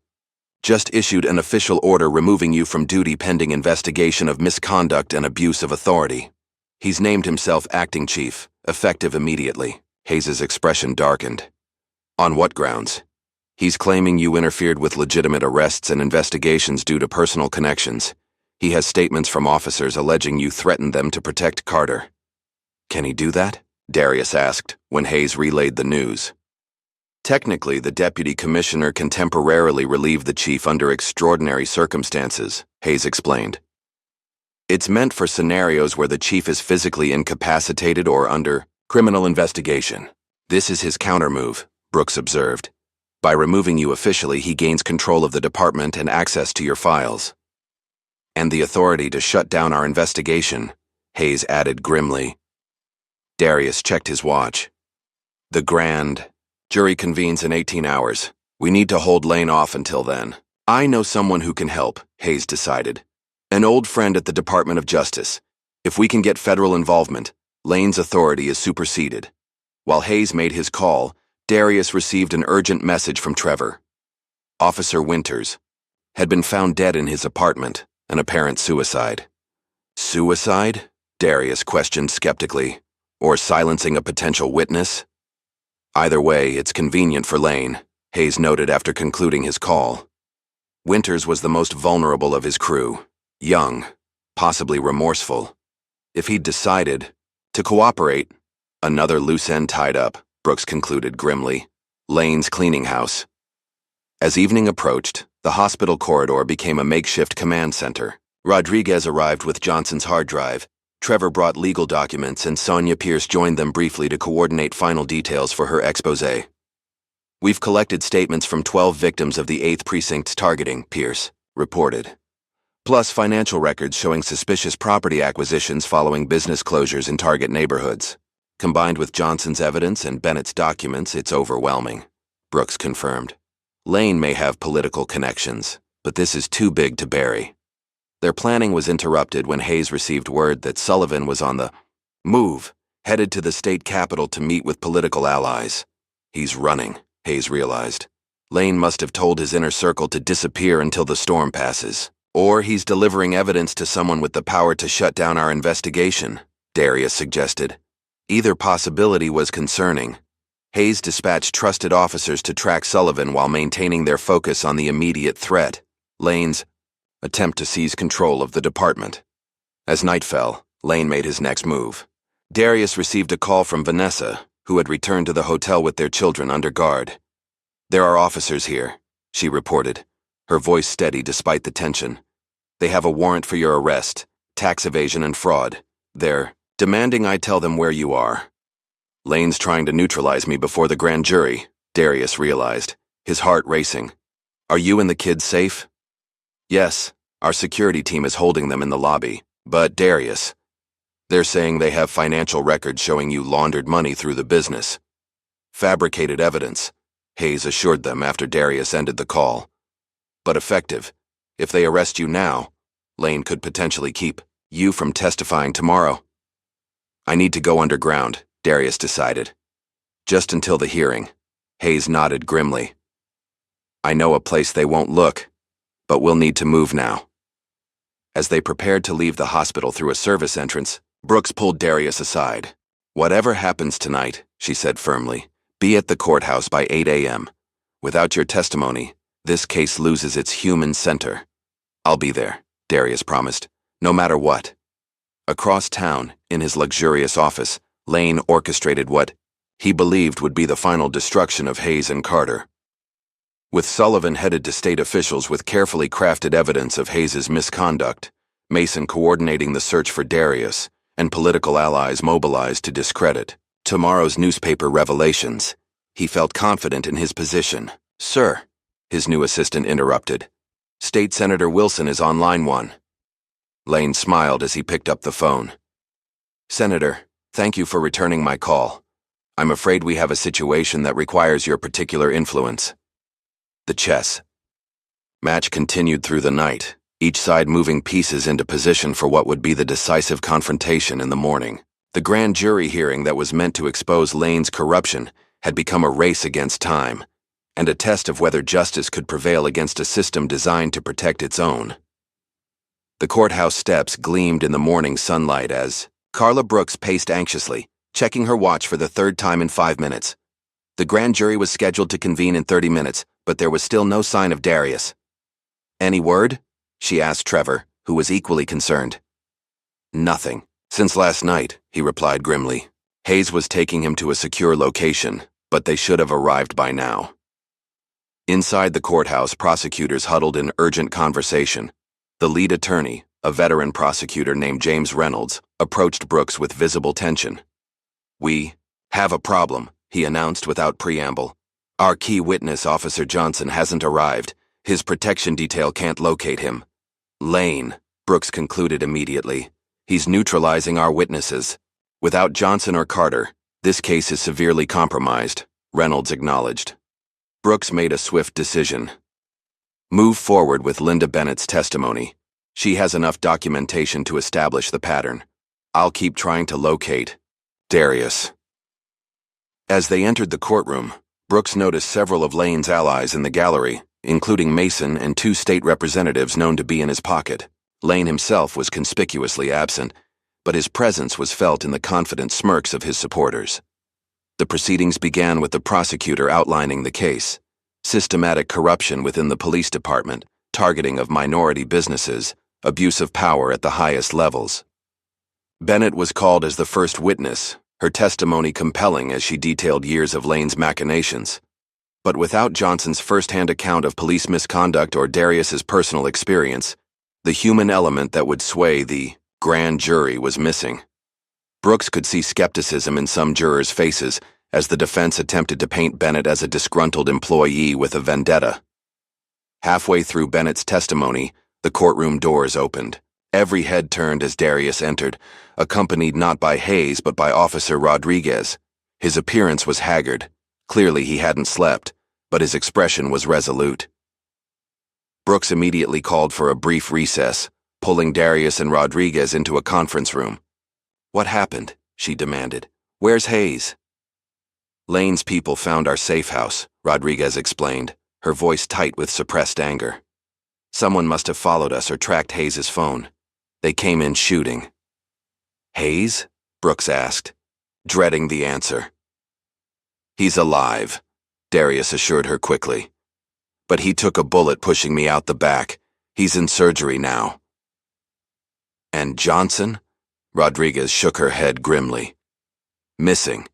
just issued an official order removing you from duty pending investigation of misconduct and abuse of authority. He's named himself acting chief, effective immediately." Hayes' expression darkened. "On what grounds?" "He's claiming you interfered with legitimate arrests and investigations due to personal connections. He has statements from officers alleging you threatened them to protect Carter." "Can he do that?" Darius asked when Hayes relayed the news. "Technically, the deputy commissioner can temporarily relieve the chief under extraordinary circumstances," Hayes explained. "It's meant for scenarios where the chief is physically incapacitated or under criminal investigation. This is his countermove," Brooks observed. "By removing you officially, he gains control of the department and access to your files. And the authority to shut down our investigation," Hayes added grimly. Darius checked his watch. "The grand jury convenes in 18 hours. We need to hold Lane off until then." "I know someone who can help," Hayes decided. "An old friend at the Department of Justice. If we can get federal involvement, Lane's authority is superseded." While Hayes made his call, Darius received an urgent message from Trevor. Officer Winters had been found dead in his apartment, an apparent suicide. "Suicide?" Darius questioned skeptically. "Or silencing a potential witness?" "Either way, it's convenient for Lane," Hayes noted after concluding his call. Winters was the most vulnerable of his crew, young, possibly remorseful. If he'd decided to cooperate, another loose end tied up, Brooks concluded grimly. Lane's cleaning house. As evening approached, the hospital corridor became a makeshift command center. Rodriguez arrived with Johnson's hard drive. Trevor brought legal documents, and Sonia Pierce joined them briefly to coordinate final details for her exposé. We've collected statements from 12 victims of the 8th Precinct's targeting, Pierce reported. Plus financial records showing suspicious property acquisitions following business closures in target neighborhoods. Combined with Johnson's evidence and Bennett's documents, it's overwhelming, Brooks confirmed. Lane may have political connections, but this is too big to bury. Their planning was interrupted when Hayes received word that Sullivan was on the move, headed to the state capitol to meet with political allies. He's running, Hayes realized. Lane must have told his inner circle to disappear until the storm passes. Or he's delivering evidence to someone with the power to shut down our investigation, Darius suggested. Either possibility was concerning. Hayes dispatched trusted officers to track Sullivan while maintaining their focus on the immediate threat, Lane's attempt to seize control of the department. As night fell, Lane made his next move. Darius received a call from Vanessa, who had returned to the hotel with their children under guard. "There are officers here," she reported, her voice steady despite the tension. "They have a warrant for your arrest, tax evasion and fraud. They're demanding I tell them where you are." Lane's trying to neutralize me before the grand jury, Darius realized, his heart racing. "Are you and the kids safe?" "Yes, our security team is holding them in the lobby. But Darius, they're saying they have financial records showing you laundered money through the business." "Fabricated evidence," Hayes assured them after Darius ended the call. "But effective. If they arrest you now, Lane could potentially keep you from testifying tomorrow." "I need to go underground," Darius decided. "Just until the hearing." Hayes nodded grimly. "I know a place they won't look, but we'll need to move now." As they prepared to leave the hospital through a service entrance, Brooks pulled Darius aside. "Whatever happens tonight," she said firmly, "be at the courthouse by 8 a.m. Without your testimony, this case loses its human center." "I'll be there," Darius promised, "no matter what." Across town, in his luxurious office, Lane orchestrated what he believed would be the final destruction of Hayes and Carter. With Sullivan headed to state officials with carefully crafted evidence of Hayes's misconduct, Mason coordinating the search for Darius, and political allies mobilized to discredit tomorrow's newspaper revelations, he felt confident in his position. "Sir," his new assistant interrupted, "State Senator Wilson is on line 1. Lane smiled as he picked up the phone. "Senator, thank you for returning my call. I'm afraid we have a situation that requires your particular influence." The chess match continued through the night, each side moving pieces into position for what would be the decisive confrontation in the morning. The grand jury hearing that was meant to expose Lane's corruption had become a race against time, and a test of whether justice could prevail against a system designed to protect its own. The courthouse steps gleamed in the morning sunlight as Carla Brooks paced anxiously, checking her watch for the third time in 5 minutes. The grand jury was scheduled to convene in 30 minutes, but there was still no sign of Darius. "Any word?" she asked Trevor, who was equally concerned. "Nothing. Since last night," he replied grimly. Hayes was taking him to a secure location, but they should have arrived by now. Inside the courthouse, prosecutors huddled in urgent conversation. The lead attorney, a veteran prosecutor named James Reynolds, approached Brooks with visible tension. "We have a problem," he announced without preamble. "Our key witness, Officer Johnson, hasn't arrived. His protection detail can't locate him." "Lane," Brooks concluded immediately. "He's neutralizing our witnesses. Without Johnson or Carter, this case is severely compromised," Reynolds acknowledged. Brooks made a swift decision. "Move forward with Linda Bennett's testimony. She has enough documentation to establish the pattern. I'll keep trying to locate Darius." As they entered the courtroom, Brooks noticed several of Lane's allies in the gallery, including Mason and 2 state representatives known to be in his pocket. Lane himself was conspicuously absent, but his presence was felt in the confident smirks of his supporters. The proceedings began with the prosecutor outlining the case: systematic corruption within the police department, targeting of minority businesses, abuse of power at the highest levels. Bennett was called as the first witness, her testimony compelling as she detailed years of Lane's machinations. But without Johnson's first-hand account of police misconduct or Darius's personal experience, the human element that would sway the grand jury was missing. Brooks could see skepticism in some jurors' faces as the defense attempted to paint Bennett as a disgruntled employee with a vendetta. Halfway through Bennett's testimony, the courtroom doors opened. Every head turned as Darius entered, accompanied not by Hayes but by Officer Rodriguez. His appearance was haggard. Clearly he hadn't slept, but his expression was resolute. Brooks immediately called for a brief recess, pulling Darius and Rodriguez into a conference room. "What happened?" she demanded. "Where's Hayes?" "Lane's people found our safe house," Rodriguez explained, her voice tight with suppressed anger. "Someone must have followed us or tracked Hayes's phone. They came in shooting." "Hayes?" Brooks asked, dreading the answer. "He's alive," Darius assured her quickly. "But he took a bullet pushing me out the back. He's in surgery now." "And Johnson?" Rodriguez shook her head grimly. "Missing.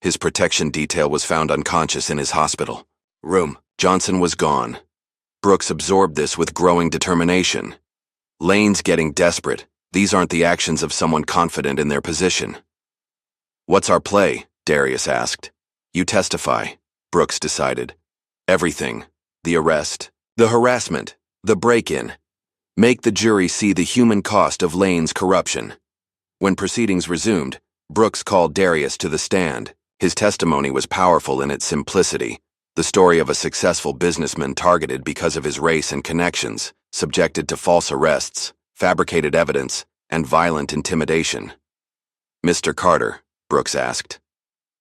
His protection detail was found unconscious in his hospital room. Johnson was gone." Brooks absorbed this with growing determination. Lane's getting desperate. These aren't the actions of someone confident in their position. "What's our play?" Darius asked. "You testify," Brooks decided. "Everything. The arrest, the harassment, the break-in. Make the jury see the human cost of Lane's corruption." When proceedings resumed, Brooks called Darius to the stand. His testimony was powerful in its simplicity, the story of a successful businessman targeted because of his race and connections, subjected to false arrests, fabricated evidence, and violent intimidation. "Mr. Carter," Brooks asked,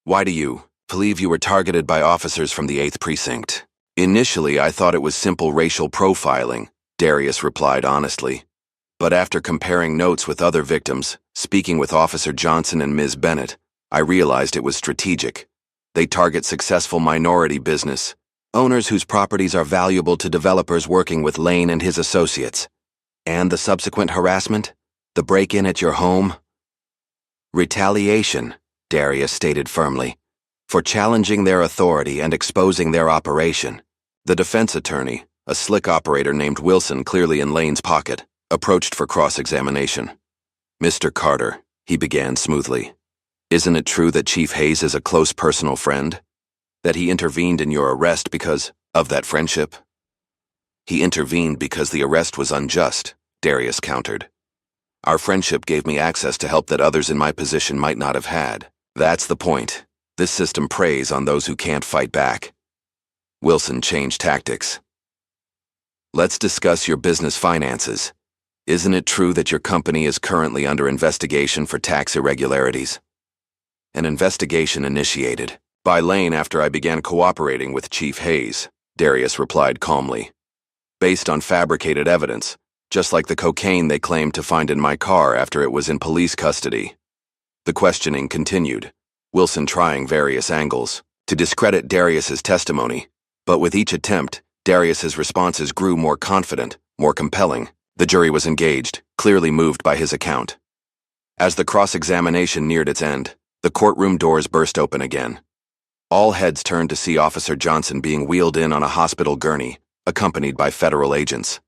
"why do you believe you were targeted by officers from the 8th Precinct?" "Initially, I thought it was simple racial profiling," Darius replied honestly. "But after comparing notes with other victims, speaking with Officer Johnson and Ms. Bennett, I realized it was strategic. They target successful minority business, owners whose properties are valuable to developers working with Lane and his associates. And the subsequent harassment? The break-in at your home?" "Retaliation," Darius stated firmly, "for challenging their authority and exposing their operation." The defense attorney, a slick operator named Wilson clearly in Lane's pocket, approached for cross-examination. "Mr. Carter," he began smoothly, "isn't it true that Chief Hayes is a close personal friend? That he intervened in your arrest because of that friendship?" "He intervened because the arrest was unjust," Darius countered. "Our friendship gave me access to help that others in my position might not have had. That's the point. This system preys on those who can't fight back." Wilson changed tactics. "Let's discuss your business finances. Isn't it true that your company is currently under investigation for tax irregularities?" "An investigation initiated by Lane after I began cooperating with Chief Hayes," Darius replied calmly. "Based on fabricated evidence, just like the cocaine they claimed to find in my car after it was in police custody." The questioning continued, Wilson trying various angles to discredit Darius's testimony, but with each attempt, Darius's responses grew more confident, more compelling. The jury was engaged, clearly moved by his account. As the cross-examination neared its end, the courtroom doors burst open again. All heads turned to see Officer Johnson being wheeled in on a hospital gurney, accompanied by federal agents.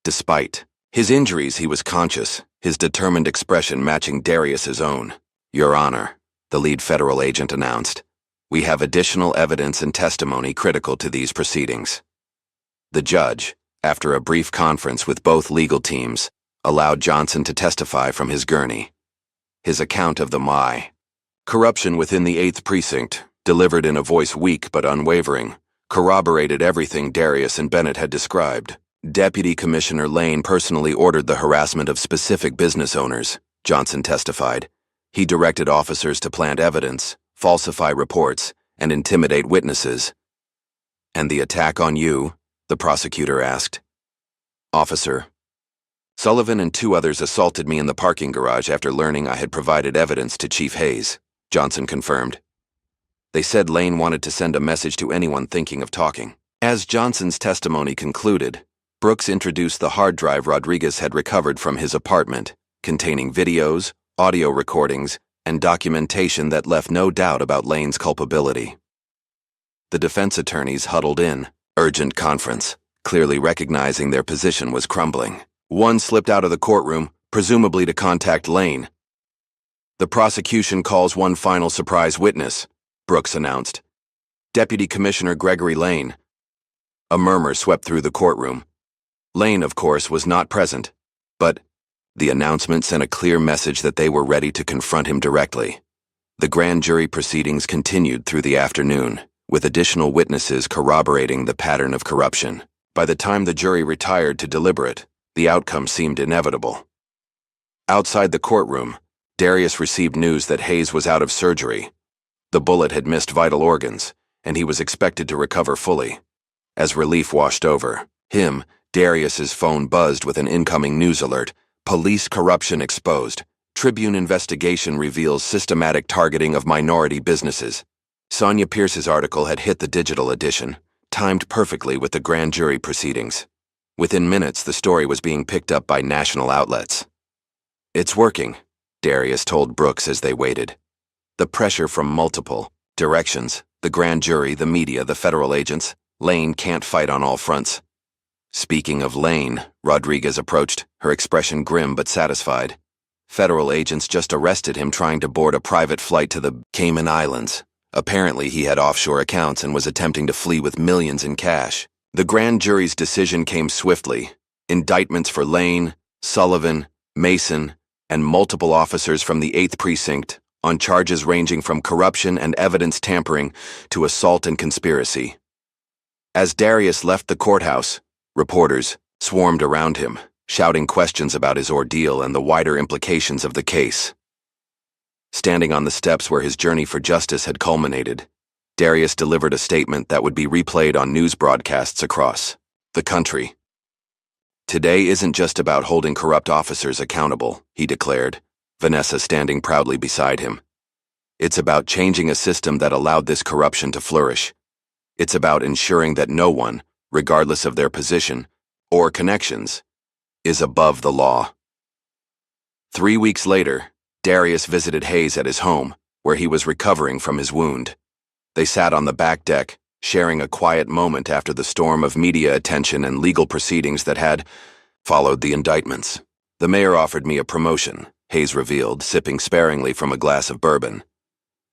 Despite his injuries, he was conscious, his determined expression matching Darius's own. "Your Honor," the lead federal agent announced, "we have additional evidence and testimony critical to these proceedings." The judge, after a brief conference with both legal teams, allowed Johnson to testify from his gurney. His account of the corruption within the 8th Precinct, delivered in a voice weak but unwavering, corroborated everything Darius and Bennett had described. Deputy Commissioner Lane personally ordered the harassment of specific business owners, Johnson testified. He directed officers to plant evidence, falsify reports, and intimidate witnesses. "And the attack on you?" the prosecutor asked. "Officer Sullivan and 2 others assaulted me in the parking garage after learning I had provided evidence to Chief Hayes," Johnson confirmed. "They said Lane wanted to send a message to anyone thinking of talking." As Johnson's testimony concluded, Brooks introduced the hard drive Rodriguez had recovered from his apartment, containing videos, audio recordings, and documentation that left no doubt about Lane's culpability. The defense attorneys huddled in urgent conference, clearly recognizing their position was crumbling. One slipped out of the courtroom, presumably to contact Lane. "The prosecution calls one final surprise witness," Brooks announced. Deputy Commissioner Gregory Lane. A murmur swept through the courtroom. Lane, of course, was not present, but the announcement sent a clear message that they were ready to confront him directly. The grand jury proceedings continued through the afternoon, with additional witnesses corroborating the pattern of corruption. By the time the jury retired to deliberate, the outcome seemed inevitable. Outside the courtroom, Darius received news that Hayes was out of surgery. The bullet had missed vital organs, and he was expected to recover fully. As relief washed over him, Darius's phone buzzed with an incoming news alert. Police corruption exposed. Tribune investigation reveals systematic targeting of minority businesses. Sonia Pierce's article had hit the digital edition, timed perfectly with the grand jury proceedings. Within minutes, the story was being picked up by national outlets. "It's working," Darius told Brooks as they waited. The pressure from multiple directions, the grand jury, the media, the federal agents, Lane can't fight on all fronts. Speaking of Lane, Rodriguez approached, her expression grim but satisfied. Federal agents just arrested him trying to board a private flight to the Cayman Islands. Apparently, he had offshore accounts and was attempting to flee with millions in cash. The grand jury's decision came swiftly. Indictments for Lane, Sullivan, Mason, and multiple officers from the 8th Precinct on charges ranging from corruption and evidence tampering to assault and conspiracy. As Darius left the courthouse, reporters swarmed around him, shouting questions about his ordeal and the wider implications of the case. Standing on the steps where his journey for justice had culminated, Darius delivered a statement that would be replayed on news broadcasts across the country. "Today isn't just about holding corrupt officers accountable," he declared, Vanessa standing proudly beside him. "It's about changing a system that allowed this corruption to flourish. It's about ensuring that no one, regardless of their position or connections, is above the law." 3 weeks later, Darius visited Hayes at his home, where he was recovering from his wound. They sat on the back deck, sharing a quiet moment after the storm of media attention and legal proceedings that had followed the indictments. "The mayor offered me a promotion," Hayes revealed, sipping sparingly from a glass of bourbon.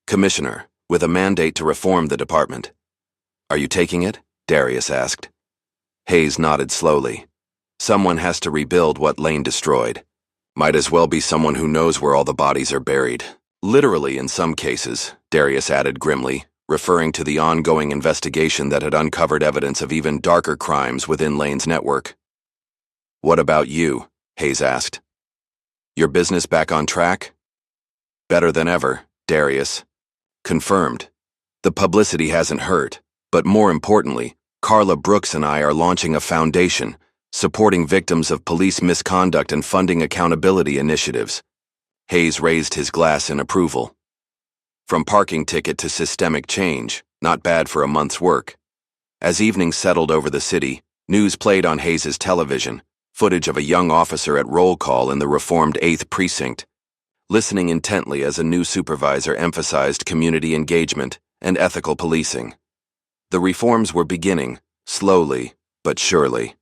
"Commissioner, with a mandate to reform the department." "Are you taking it?" Darius asked. Hayes nodded slowly. "Someone has to rebuild what Lane destroyed. Might as well be someone who knows where all the bodies are buried. Literally in some cases," Darius added grimly, referring to the ongoing investigation that had uncovered evidence of even darker crimes within Lane's network. "What about you?" Hayes asked. "Your business back on track?" "Better than ever," Darius confirmed. "The publicity hasn't hurt, but more importantly, Carla Brooks and I are launching a foundation, supporting victims of police misconduct and funding accountability initiatives." Hayes raised his glass in approval. From parking ticket to systemic change, not bad for a month's work. As evening settled over the city, news played on Hayes's television, footage of a young officer at roll call in the reformed 8th Precinct, listening intently as a new supervisor emphasized community engagement and ethical policing. The reforms were beginning, slowly but surely.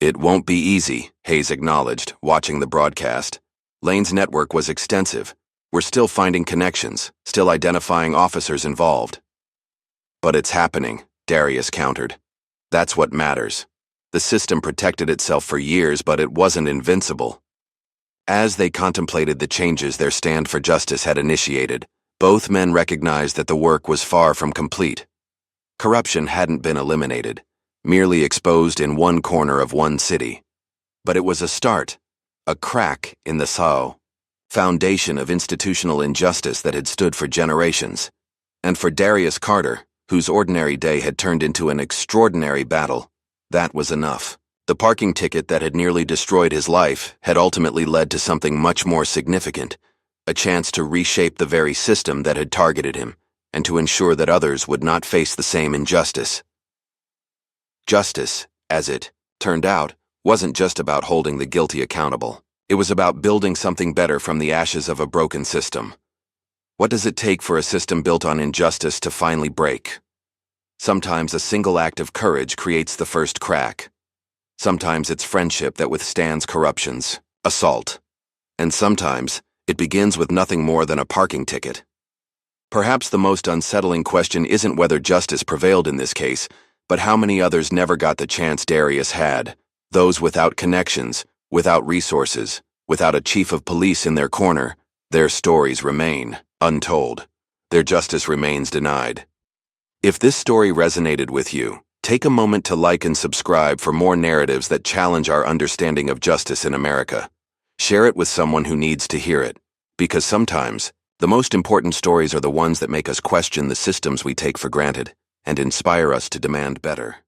"It won't be easy," Hayes acknowledged, watching the broadcast. Lane's network was extensive. "We're still finding connections, still identifying officers involved." "But it's happening," Darius countered. "That's what matters. The system protected itself for years, but it wasn't invincible." As they contemplated the changes their stand for justice had initiated, both men recognized that the work was far from complete. Corruption hadn't been eliminated, merely exposed in one corner of one city. But it was a start, a crack in the foundation of institutional injustice that had stood for generations. And for Darius Carter, whose ordinary day had turned into an extraordinary battle, that was enough. The parking ticket that had nearly destroyed his life had ultimately led to something much more significant, a chance to reshape the very system that had targeted him, and to ensure that others would not face the same injustice. Justice, as it turned out, wasn't just about holding the guilty accountable. It was about building something better from the ashes of a broken system. What does it take for a system built on injustice to finally break? Sometimes a single act of courage creates the first crack. Sometimes it's friendship that withstands corruption's assault. And sometimes it begins with nothing more than a parking ticket. Perhaps the most unsettling question isn't whether justice prevailed in this case, but how many others never got the chance Darius had. Those without connections, without resources, without a chief of police in their corner, their stories remain untold. Their justice remains denied. If this story resonated with you, take a moment to like and subscribe for more narratives that challenge our understanding of justice in America. Share it with someone who needs to hear it, because sometimes, the most important stories are the ones that make us question the systems we take for granted and inspire us to demand better.